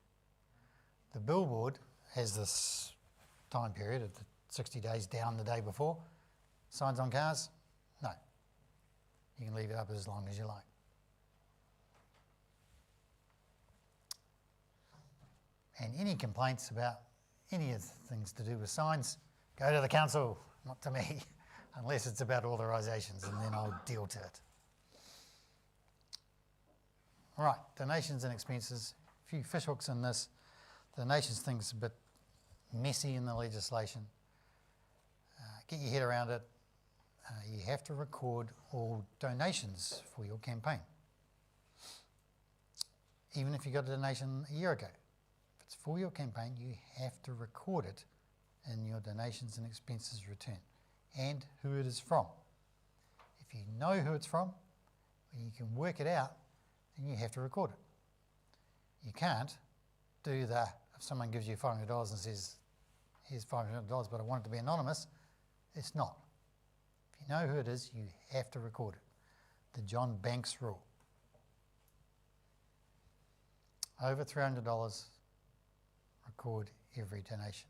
The billboard has this time period of the 60 days down the day before. Signs on cars? No. You can leave it up as long as you like. And any complaints about any of the things to do with signs, go to the council, not to me, unless it's about authorisations, and then I'll deal to it. All right, donations and expenses. A few fishhooks in this. The donations thing's a bit messy in the legislation. Get your head around it. You have to record all donations for your campaign. Even if you got a donation a year ago. If it's for your campaign, you have to record it in your donations and expenses return and who it is from. If you know who it's from, or you can work it out, then you have to record it. You can't do the, if someone gives you $500 and says, here's $500, but I want it to be anonymous, it's not. If you know who it is, you have to record it. The John Banks rule. Over $300, record every donation.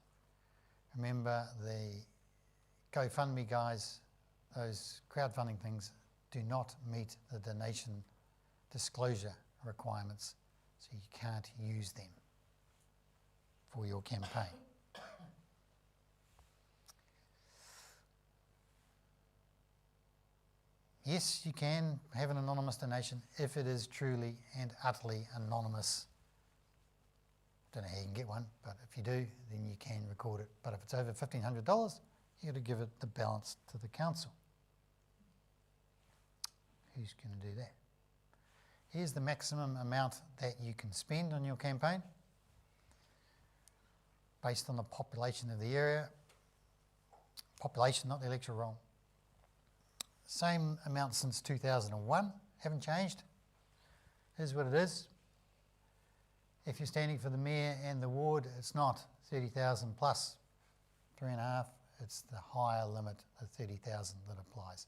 Remember the GoFundMe guys, those crowdfunding things, do not meet the donation disclosure requirements, so you can't use them for your campaign. Yes, you can have an anonymous donation if it is truly and utterly anonymous. Don't know how you can get one, but if you do, then you can record it. But if it's over $1,500, you've got to give it the balance to the council. Who's going to do that? Here's the maximum amount that you can spend on your campaign based on the population of the area. Population, not the electoral roll. Same amount since 2001, haven't changed. Here's what it is. If you're standing for the mayor and the ward, it's not 30,000 plus 3.5, it's the higher limit of 30,000 that applies,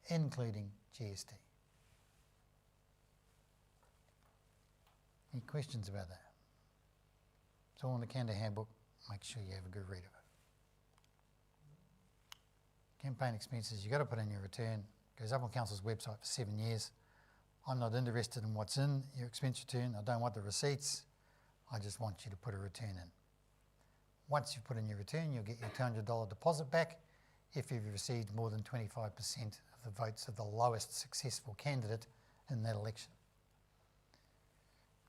including GST. Any questions about that? It's all in the candidate handbook. Make sure you have a good read of it. Campaign expenses, you've got to put in your return. It goes up on council's website for 7 years. I'm not interested in what's in your expense return. I don't want the receipts. I just want you to put a return in. Once you put in your return, you'll get your $200 deposit back if you've received more than 25% of the votes of the lowest successful candidate in that election.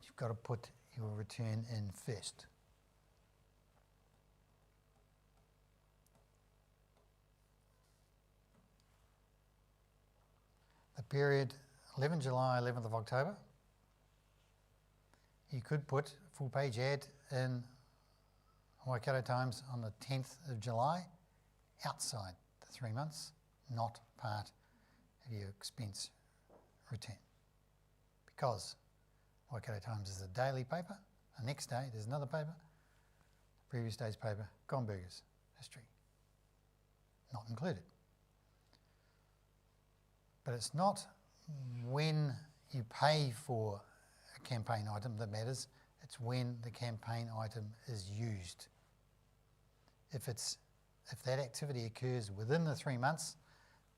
You've got to put your return in first. The period 11 July, 11th of October. You could put a full page ad in Waikato Times on the 10th of July, outside the 3 months, not part of your expense return. Because Waikato Times is a daily paper, the next day there's another paper, the previous day's paper, gone burgers, history, not included. But it's not when you pay for a campaign item that matters, it's when the campaign item is used. If that activity occurs within the 3 months,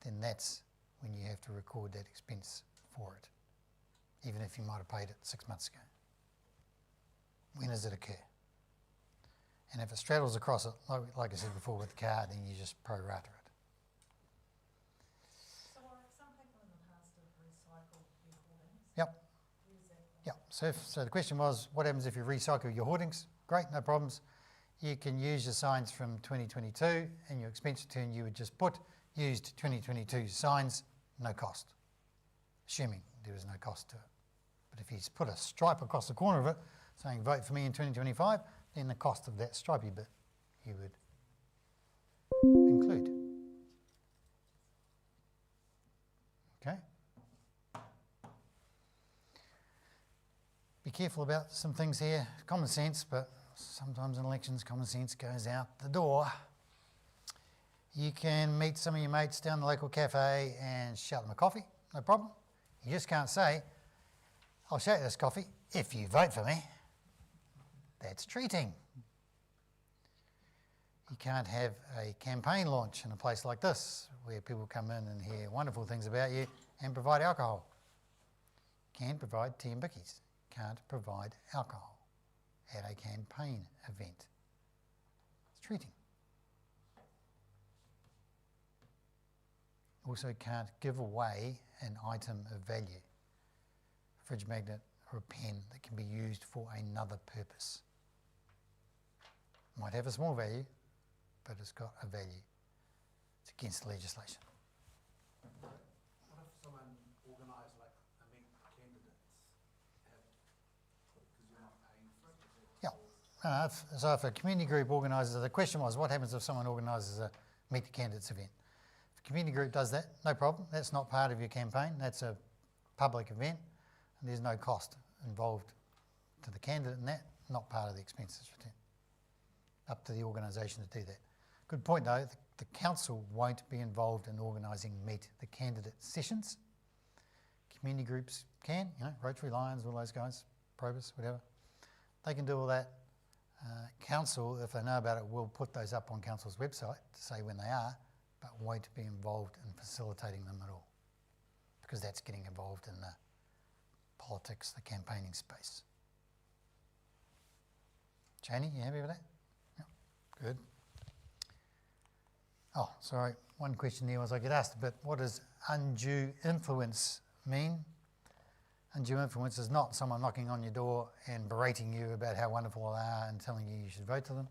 then that's when you have to record that expense for it, even if you might have paid it 6 months ago. When does it occur? And if it straddles across it, like I said before with the car, then you just pro-rata it. So Warwick, some people in the past have recycled your hoardings. Yep. Use that. Yep. So the question was, what happens if you recycle your hoardings? Great, no problems. You can use your signs from 2022, and your expense return you would just put used 2022 signs, no cost, assuming there is no cost to it. But if you put a stripe across the corner of it saying vote for me in 2025, then the cost of that stripy bit you would include. Okay? Be careful about some things here. Common sense, but sometimes in elections common sense goes out the door. You can meet some of your mates down the local cafe and shout them a coffee, no problem. You just can't say, I'll shout you this coffee if you vote for me. That's treating. You can't have a campaign launch in a place like this where people come in and hear wonderful things about you and provide alcohol. Can provide tea and bickies. Can't provide alcohol at a campaign event. It's treating. Also can't give away an item of value. A fridge magnet or a pen that can be used for another purpose. Might have a small value, but it's got a value. It's against legislation. What if someone organised like a meet candidates, because you're not paying for it? Yeah. So if a community group organises, the question was, what happens if someone organises a meet the candidates event? If a community group does that, no problem. That's not part of your campaign. That's a public event, and there's no cost involved to the candidate in that. Not part of the expenses return. Up to the organisation to do that. Good point though, the council won't be involved in organising meet the candidate sessions. Community groups can, Rotary Lions, all those guys, Probus, whatever. They can do all that. Council, if they know about it, will put those up on council's website to say when they are, but won't be involved in facilitating them at all. Because that's getting involved in the politics, the campaigning space. Janie, you happy with that? Good. Oh, sorry, one question there was I get asked a bit, what does undue influence mean? Undue influence is not someone knocking on your door and berating you about how wonderful they are and telling you should vote for them.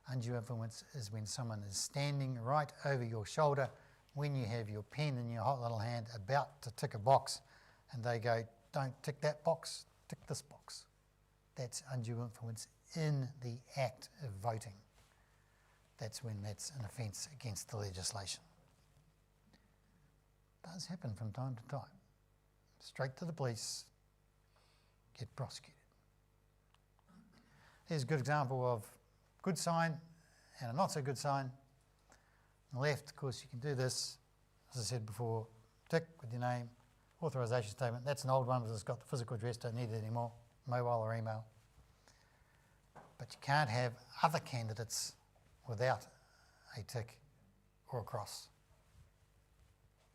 Undue influence is when someone is standing right over your shoulder when you have your pen in your hot little hand about to tick a box and they go, don't tick that box, tick this box. That's undue influence in the act of voting. That's when that's an offence against the legislation. Does happen from time to time. Straight to the police, get prosecuted. Here's a good example of good sign and a not so good sign. On the left, of course, you can do this, as I said before, tick with your name, authorisation statement. That's an old one because it's got the physical address, don't need it anymore, mobile or email. But you can't have other candidates without a tick or a cross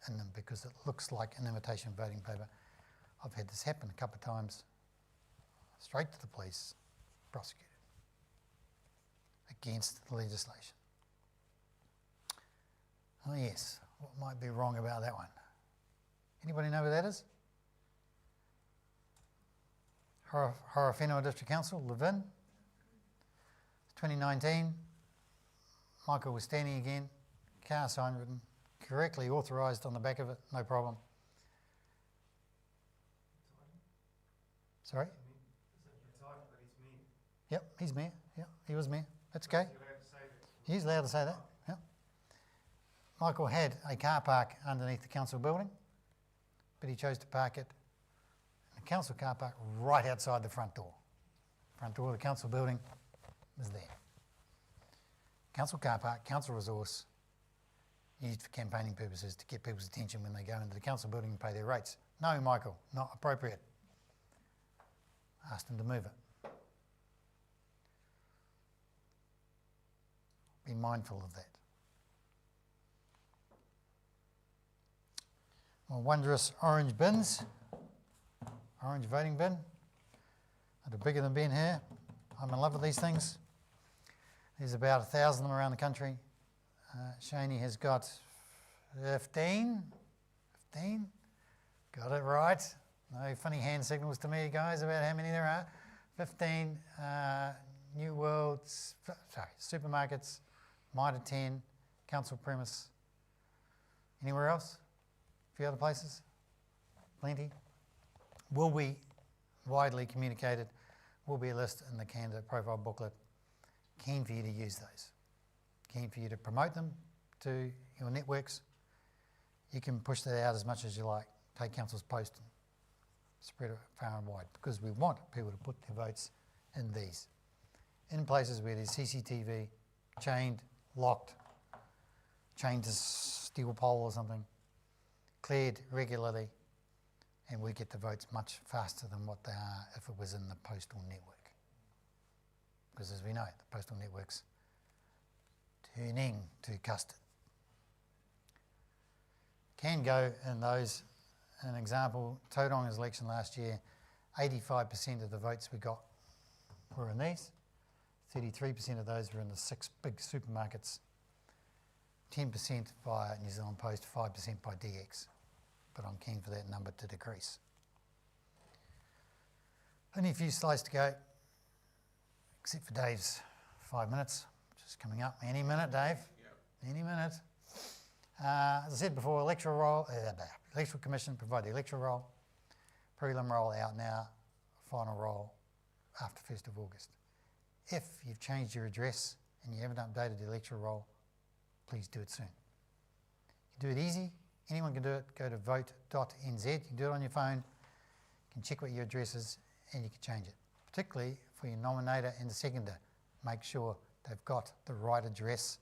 in them because it looks like an imitation voting paper. I've had this happen a couple of times. Straight to the police, prosecuted against the legislation. Oh yes, what might be wrong about that one? Anybody know where that is? Horowhenua District Council, Levin. 2019, Michael was standing again, car sign written, correctly authorised on the back of it, no problem. Sorry? Yep, he's mayor. Yep, he was mayor. That's okay. He's allowed to say that. Yep. Michael had a car park underneath the council building, but he chose to park it in the council car park right outside the front door. Front door of the council building was there. Council car park, council resource, used for campaigning purposes to get people's attention when they go into the council building and pay their rates. No, Michael, not appropriate. Asked them to move it. Be mindful of that. Well, wondrous orange bins, orange voting bin. They're bigger than Ben here. I'm in love with these things. There's about 1,000 of them around the country. Shaney has got 15. 15. Got it right. No funny hand signals to me, guys, about how many there are. 15 New Worlds, sorry, supermarkets, Mitre 10, council premise. Anywhere else? A few other places? Plenty. Will be widely communicated. Will be a list in the candidate profile booklet. Keen for you to use those. Keen for you to promote them to your networks. You can push that out as much as you like. Take council's post and spread it far and wide, because we want people to put their votes in these. In places where there's CCTV, chained, locked, chained to steel pole or something, cleared regularly, and we get the votes much faster than what they are if it was in the postal network. Because as we know, the postal network's turning to custard. Can go in those. An example, Tauronga's election last year, 85% of the votes we got were in these. 33% of those were in the 6 big supermarkets. 10% via New Zealand Post, 5% by DX. But I'm keen for that number to decrease. Only a few slides to go, except for Dave's 5 minutes, which is coming up any minute, Dave. Yep. Any minute. As I said before, Electoral Commission provide the electoral roll, prelim roll out now, final roll after 1st of August. If you've changed your address and you haven't updated the electoral roll, please do it soon. You do it easy, anyone can do it. Go to vote.nz, you can do it on your phone, you can check what your address is and you can change it. Particularly for your nominator and the seconder, make sure they've got the right address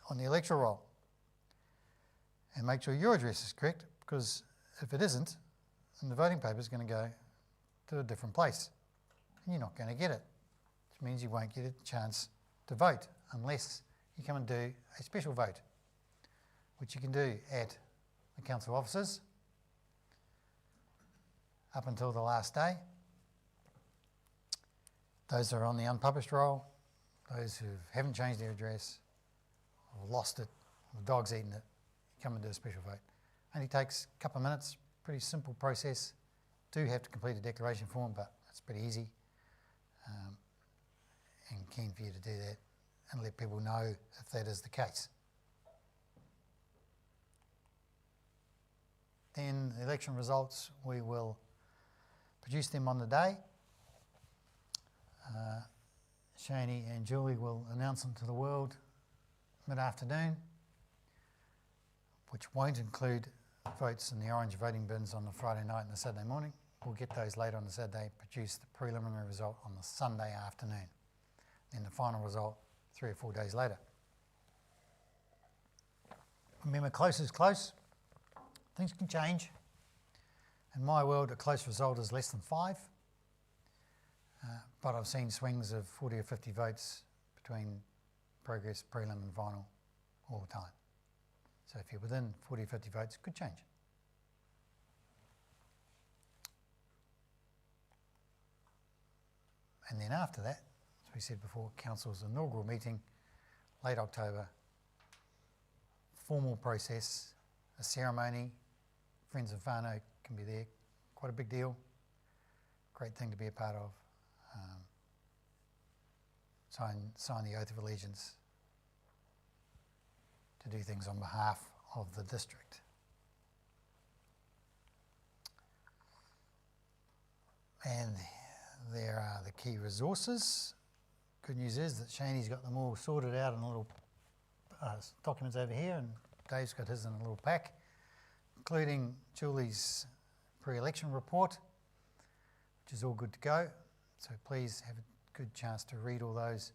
on the electoral roll. And make sure your address is correct, because if it isn't, then the voting paper is going to go to a different place and you're not going to get it, which means you won't get a chance to vote unless you come and do a special vote, which you can do at the council offices up until the last day. Those are on the unpublished roll, those who haven't changed their address or lost it, or the dog's eaten it, come and do a special vote. Only takes a couple of minutes, pretty simple process. Do have to complete a declaration form, but it's pretty easy. And keen for you to do that and let people know if that is the case. Then the election results, we will produce them on the day. Shaney and Julie will announce them to the world mid-afternoon, which won't include votes in the orange voting bins on the Friday night and the Saturday morning. We'll get those later on the Saturday, produce the preliminary result on the Sunday afternoon. Then the final result 3 or 4 days later. Remember, close is close. Things can change. In my world, a close result is less than 5. But I've seen swings of 40 or 50 votes between progress, prelim and final all the time. So if you're within 40 or 50 votes, it could change. And then after that, as we said before, Council's inaugural meeting, late October, formal process, a ceremony, friends and whānau can be there, quite a big deal, great thing to be a part of. Sign the oath of allegiance to do things on behalf of the district. And there are the key resources. Good news is that Shaney's got them all sorted out in little documents over here, and Dave's got his in a little pack, including Julie's pre-election report, which is all good to go. So please have a good chance to read all those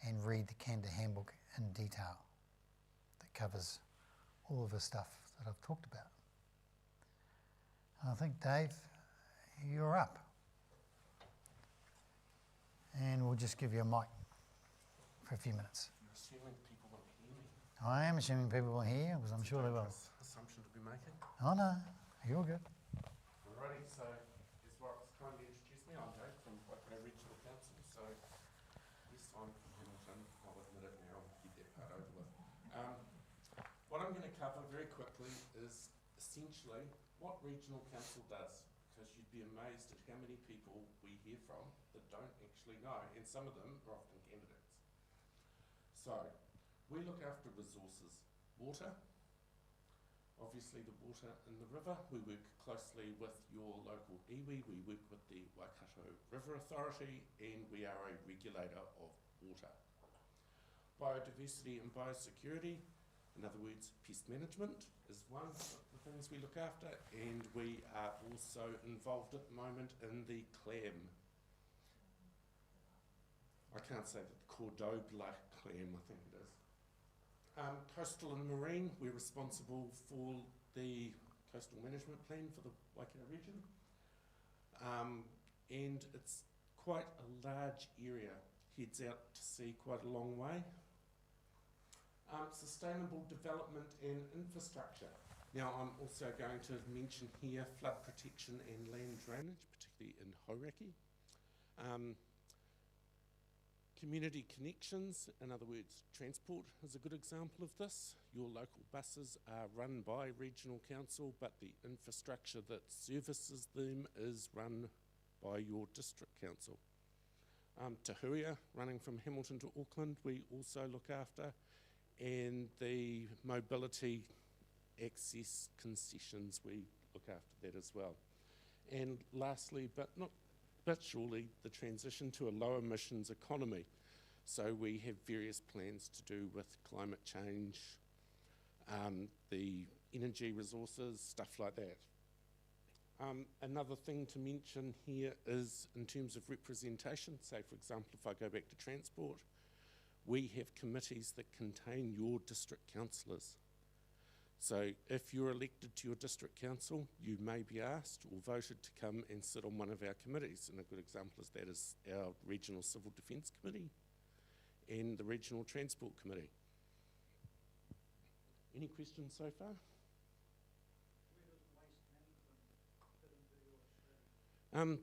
and read the candidate handbook in detail. The It covers all of the stuff that I've talked about. I think, Dave, you're up. And we'll just give you a mic for a few minutes. You're assuming people will hear me. I am assuming people will hear, because I'm sure they will. Dangerous assumption to be making. Oh no, you're good. Alrighty, so as Warwick's kindly introduced me, I'm Dave from Waikato Regional Council. So yes, I'm from Hamilton. I'll admit it now, get that part over with. What I'm going to cover very quickly is essentially what regional council does, because you'd be amazed at how many people we hear from that don't actually know, and some of them are often candidates. So we look after resources, water, obviously the water in the river. We work closely with your local iwi, we work with the Waikato River Authority, and we are a regulator of water. Biodiversity and biosecurity, in other words, pest management, is one of the things we look after, and we are also involved at the moment in the clam. I can't say that, Cordoba clam, I think it is. Coastal and marine, we're responsible for the coastal management plan for the Waikato region. And it's quite a large area, heads out to sea quite a long way. Sustainable development and infrastructure. Now I'm also going to mention here flood protection and land drainage, particularly in Hauraki. Community connections, in other words, transport is a good example of this. Your local buses are run by regional council, but the infrastructure that services them is run by your district council. Te Huia, running from Hamilton to Auckland, we also look after, and the mobility access concessions, we look after that as well. And lastly, but surely, the transition to a low emissions economy. So we have various plans to do with climate change, the energy resources, stuff like that. Another thing to mention here is in terms of representation. Say, for example, if I go back to transport, we have committees that contain your district councillors. So if you're elected to your district council, you may be asked or voted to come and sit on one of our committees. And a good example of that is our Regional Civil Defence Committee and the Regional Transport Committee. Any questions so far?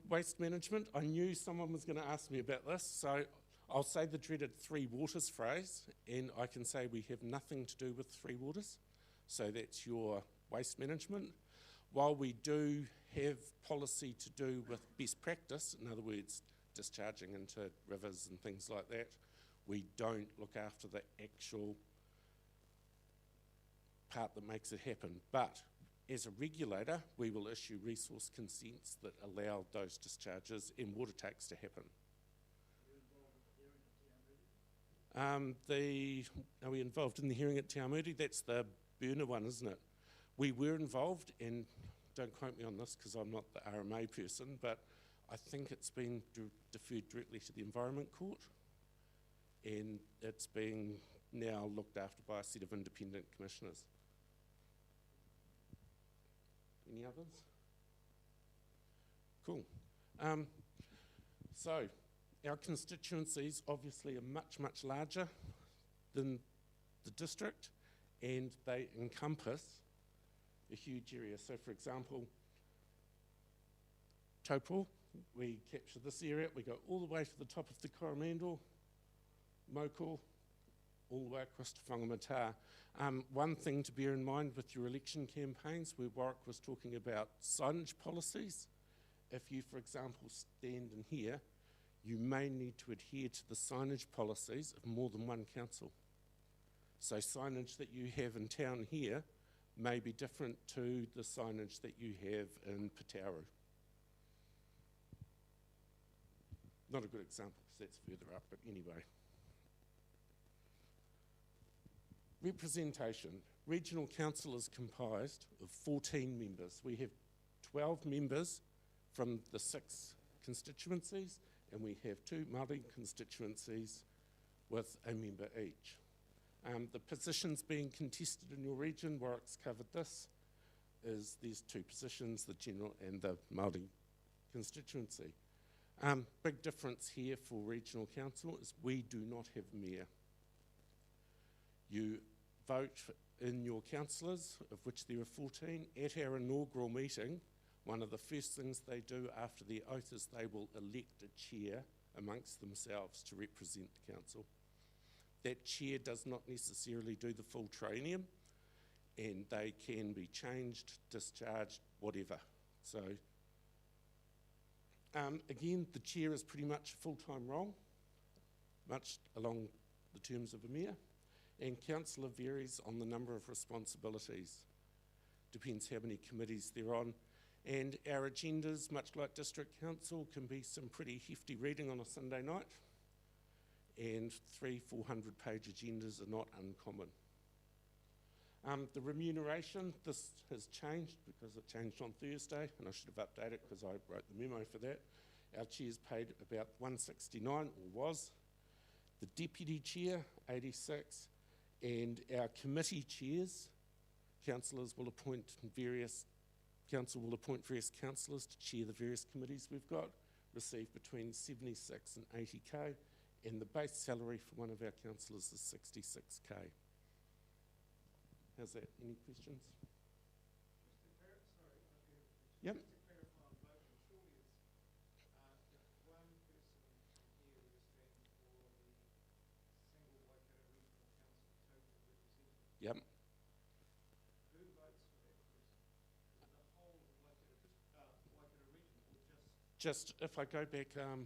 Waste management, I knew someone was going to ask me about this, so I'll say the dreaded three waters phrase, and I can say we have nothing to do with three waters. So that's your waste management. While we do have policy to do with best practice, in other words, discharging into rivers and things like that, we don't look after the actual part that makes it happen. But as a regulator, we will issue resource consents that allow those discharges and water takes to happen. Are we involved in the hearing at Te Aomuri? That's the burner one, isn't it? We were involved, and don't quote me on this because I'm not the RMA person, but I think it's been deferred directly to the Environment Court, and it's being now looked after by a set of independent commissioners. Any others? Cool. So our constituencies obviously are much, much larger than the district, and they encompass a huge area. So for example, Taupo, we capture this area, we go all the way to the top of the Coromandel, Moko, all the way across to Whangamata. One thing to bear in mind with your election campaigns, where Warwick was talking about signage policies, if you, for example, stand in here, you may need to adhere to the signage policies of more than one council. So signage that you have in town here may be different to the signage that you have in Patauru. Not a good example because that's further up, but anyway. Representation. Regional council is comprised of 14 members. We have 12 members from the 6 constituencies, and we have 2 Māori constituencies with a member each. The positions being contested in your region, Warwick's covered this, is these two positions, the general and the Māori constituency. Big difference here for regional council is we do not have mayor. You vote in your councillors, of which there are 14. At our inaugural meeting, one of the first things they do after their oath is they will elect a chair amongst themselves to represent the council. That chair does not necessarily do the full triennium, and they can be changed, discharged, whatever. So, again, the chair is pretty much a full-time role, much along the terms of a mayor, and councillor varies on the number of responsibilities. Depends how many committees they're on. And our agendas, much like district council, can be some pretty hefty reading on a Sunday night, and 300-400 page agendas are not uncommon. The remuneration, this has changed because it changed on Thursday, and I should have updated it because I wrote the memo for that. Our chair's paid about $169, or was. The deputy chair, 86, and our committee chairs, councillors will appoint council will appoint various councillors to chair the various committees we've got, receive between 76 and 80k, and the base salary for one of our councillors is 66k. How's that? Any questions? Yep. Just to clarify on voting, surely it's if one person here is standing for the single Waikato Regional Council total representative. Yep. Who votes for that person? Is it the whole of Waikato region or just Just if I go back, the total?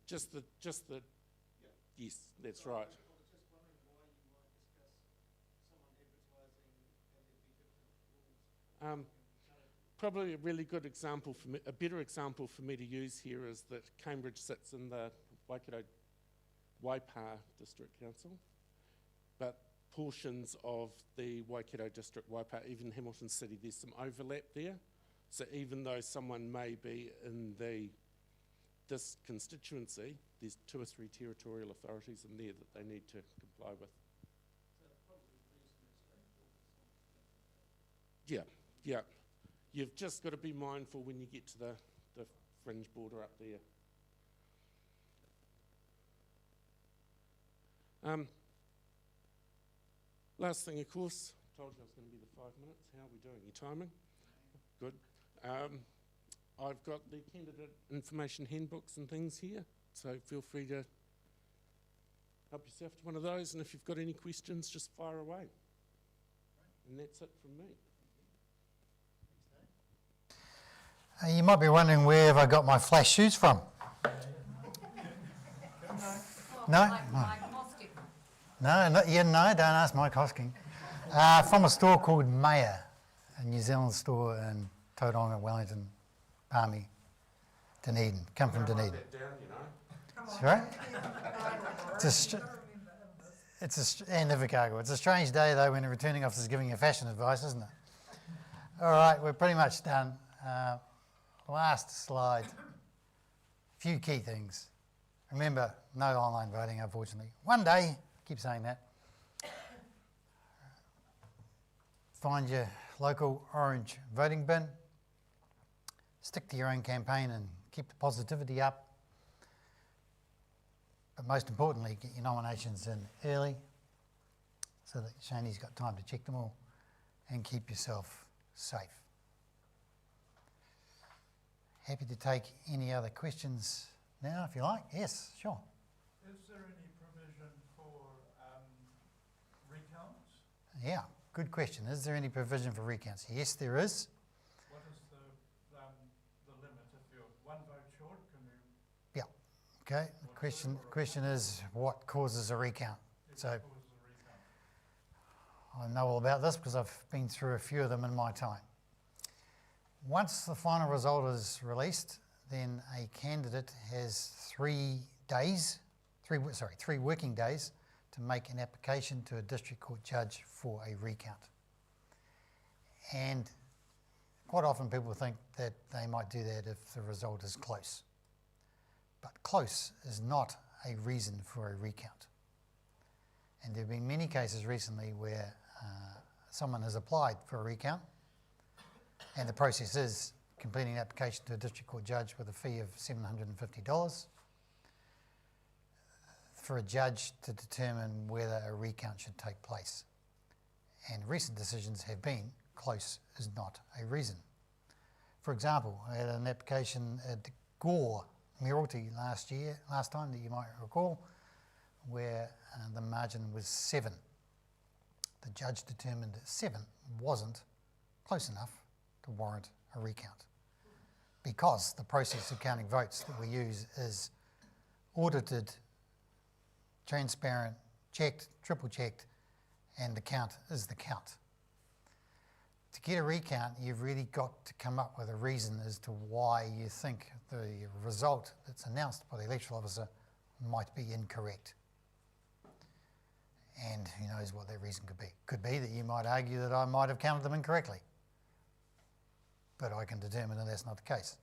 just the. Yeah. Yes, that's So right. I was just wondering why you might discuss someone advertising and there'd be different rules. Probably a really good example for me, a better example for me to use here is that Cambridge sits in the Waikato Waipa District Council, but portions of the Waikato District Waipa, even Hamilton City, there's some overlap there. So even though someone may be in this constituency, there's 2 or 3 territorial authorities in there that they need to comply with. So probably reasonably straightforward. Yeah. You've just got to be mindful when you get to the fringe border up there. Last thing, of course, told you I was going to be the 5 minutes. How are we doing? You timing? Good. I've got the candidate information handbooks and things here, so feel free to help yourself to one of those, and if you've got any questions, just fire away. And that's it from me. You might be wondering where have I got my flash shoes from? No? No, don't ask Mike Hosking. From a store called Maya, a New Zealand store in Tauranga, Wellington, Palmy, Dunedin. Come from Dunedin. Sorry? And Invercargill. It's a strange day though when the returning officer is giving you fashion advice, isn't it? All right, we're pretty much done. Last slide. Few key things. Remember, no online voting, unfortunately. One day, keep saying that. Find your local orange voting bin. Stick to your own campaign and keep the positivity up. But most importantly, get your nominations in early so that Shani's got time to check them all, and keep yourself safe. Happy to take any other questions now, if you like. Yes, sure. Is there any provision for recounts? Yeah, good question. Is there any provision for recounts? Yes, there is. What is the limit? If you're one vote short, can you? Yeah. Okay. The question is what causes a recount? So I know all about this because I've been through a few of them in my time. Once the final result is released, then a candidate has 3 working days to make an application to a district court judge for a recount. And quite often people think that they might do that if the result is close. But close is not a reason for a recount. And there have been many cases recently where someone has applied for a recount, and the process is completing an application to a district court judge with a fee of $750 for a judge to determine whether a recount should take place. And recent decisions have been close is not a reason. For example, I had an application at Gore Mayoralty last time that you might recall, where the margin was 7. The judge determined that 7 wasn't close enough to warrant a recount, because the process of counting votes that we use is audited, transparent, checked, triple checked, and the count is the count. To get a recount, you've really got to come up with a reason as to why you think the result that's announced by the electoral officer might be incorrect. And who knows what that reason could be. Could be that you might argue that I might have counted them incorrectly, but I can determine that that's not the case.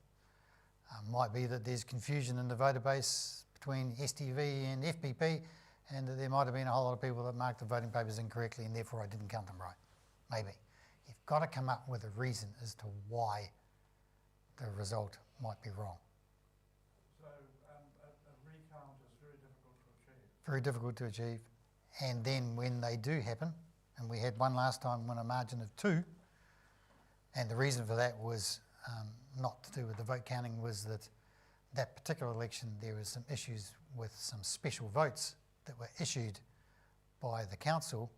Might be that there's confusion in the voter base between STV and FPP, and that there might have been a whole lot of people that marked the voting papers incorrectly, and therefore I didn't count them right. Maybe. You've got to come up with a reason as to why the result might be wrong. So a recount is very difficult to achieve. Very difficult to achieve. And then when they do happen, and we had one last time when a margin of 2, and the reason for that was not to do with the vote counting, was that that particular election there was some issues with some special votes that were issued by the council.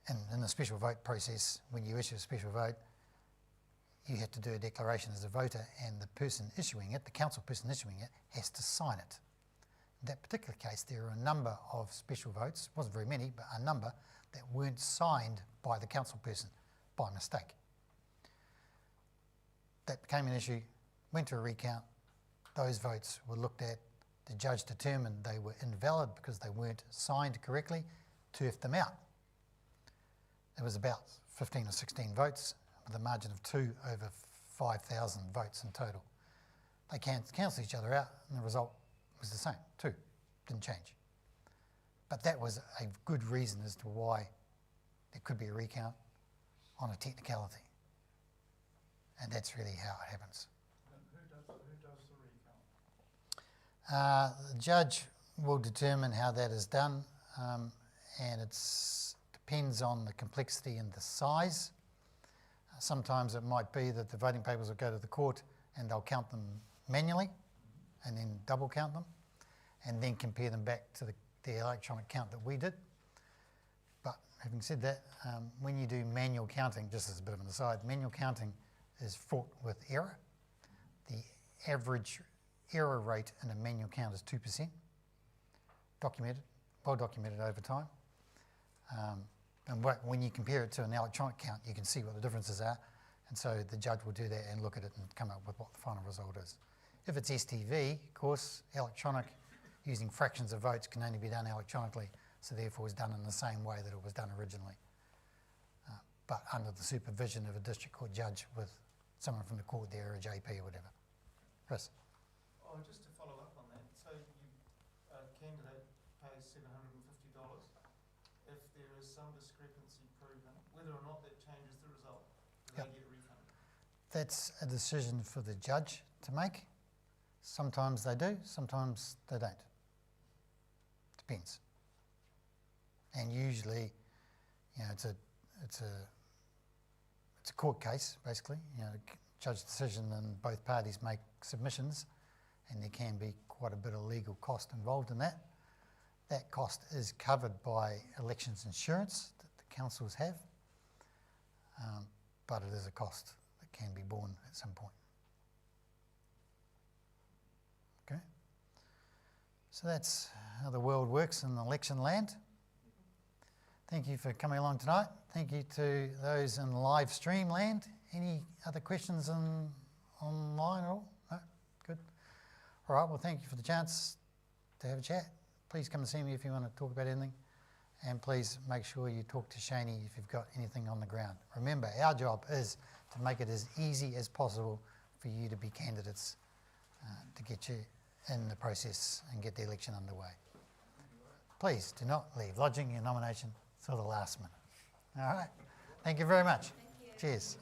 And in the special vote process, when you issue a special vote, you have to do a declaration as a voter, and the person issuing it, the council person issuing it, has to sign it. In that particular case, there are a number of special votes, wasn't very many, but a number that weren't signed by the council person by mistake. That became an issue, went to a recount, those votes were looked at, the judge determined they were invalid because they weren't signed correctly, turfed them out. It was about 15 or 16 votes with a margin of 2 over 5,000 votes in total. They cancelled each other out, and the result was the same, 2, didn't change. But that was a good reason as to why there could be a recount on a technicality. And that's really how it happens. And who does the recount? The judge will determine how that is done, and it depends on the complexity and the size. Sometimes it might be that the voting papers will go to the court and they'll count them manually and then double count them and then compare them back to the electronic count that we did. But having said that, when you do manual counting, just as a bit of an aside, manual counting is fraught with error. The average error rate in a manual count is 2%, documented, well documented over time. And when you compare it to an electronic count, you can see what the differences are. And so the judge will do that and look at it and come up with what the final result is. If it's STV, of course, electronic, using fractions of votes can only be done electronically, so therefore it's done in the same way that it was done originally. But under the supervision of a district court judge with someone from the court there, a JP or whatever. Chris? Oh, just to follow up on that, so a candidate pays $750. If there is some discrepancy proven, whether or not that changes the result, do they get refunded? That's a decision for the judge to make. Sometimes they do, sometimes they don't. Depends. And usually, you know, it's a court case, basically. You know, judge decision and both parties make submissions, and there can be quite a bit of legal cost involved in that. That cost is covered by elections insurance that the councils have, but it is a cost that can be borne at some point. Okay, so that's how the world works in election land. Thank you for coming along tonight. Thank you to those in live stream land. Any other questions online at all? No? Good. All right, well, thank you for the chance to have a chat. Please come and see me if you want to talk about anything. And please make sure you talk to Shaney if you've got anything on the ground. Remember, our job is to make it as easy as possible for you to be candidates, to get you in the process and get the election underway. please do not leave lodging your nomination till the last minute. All right. Thank you very much. Thank you. Cheers.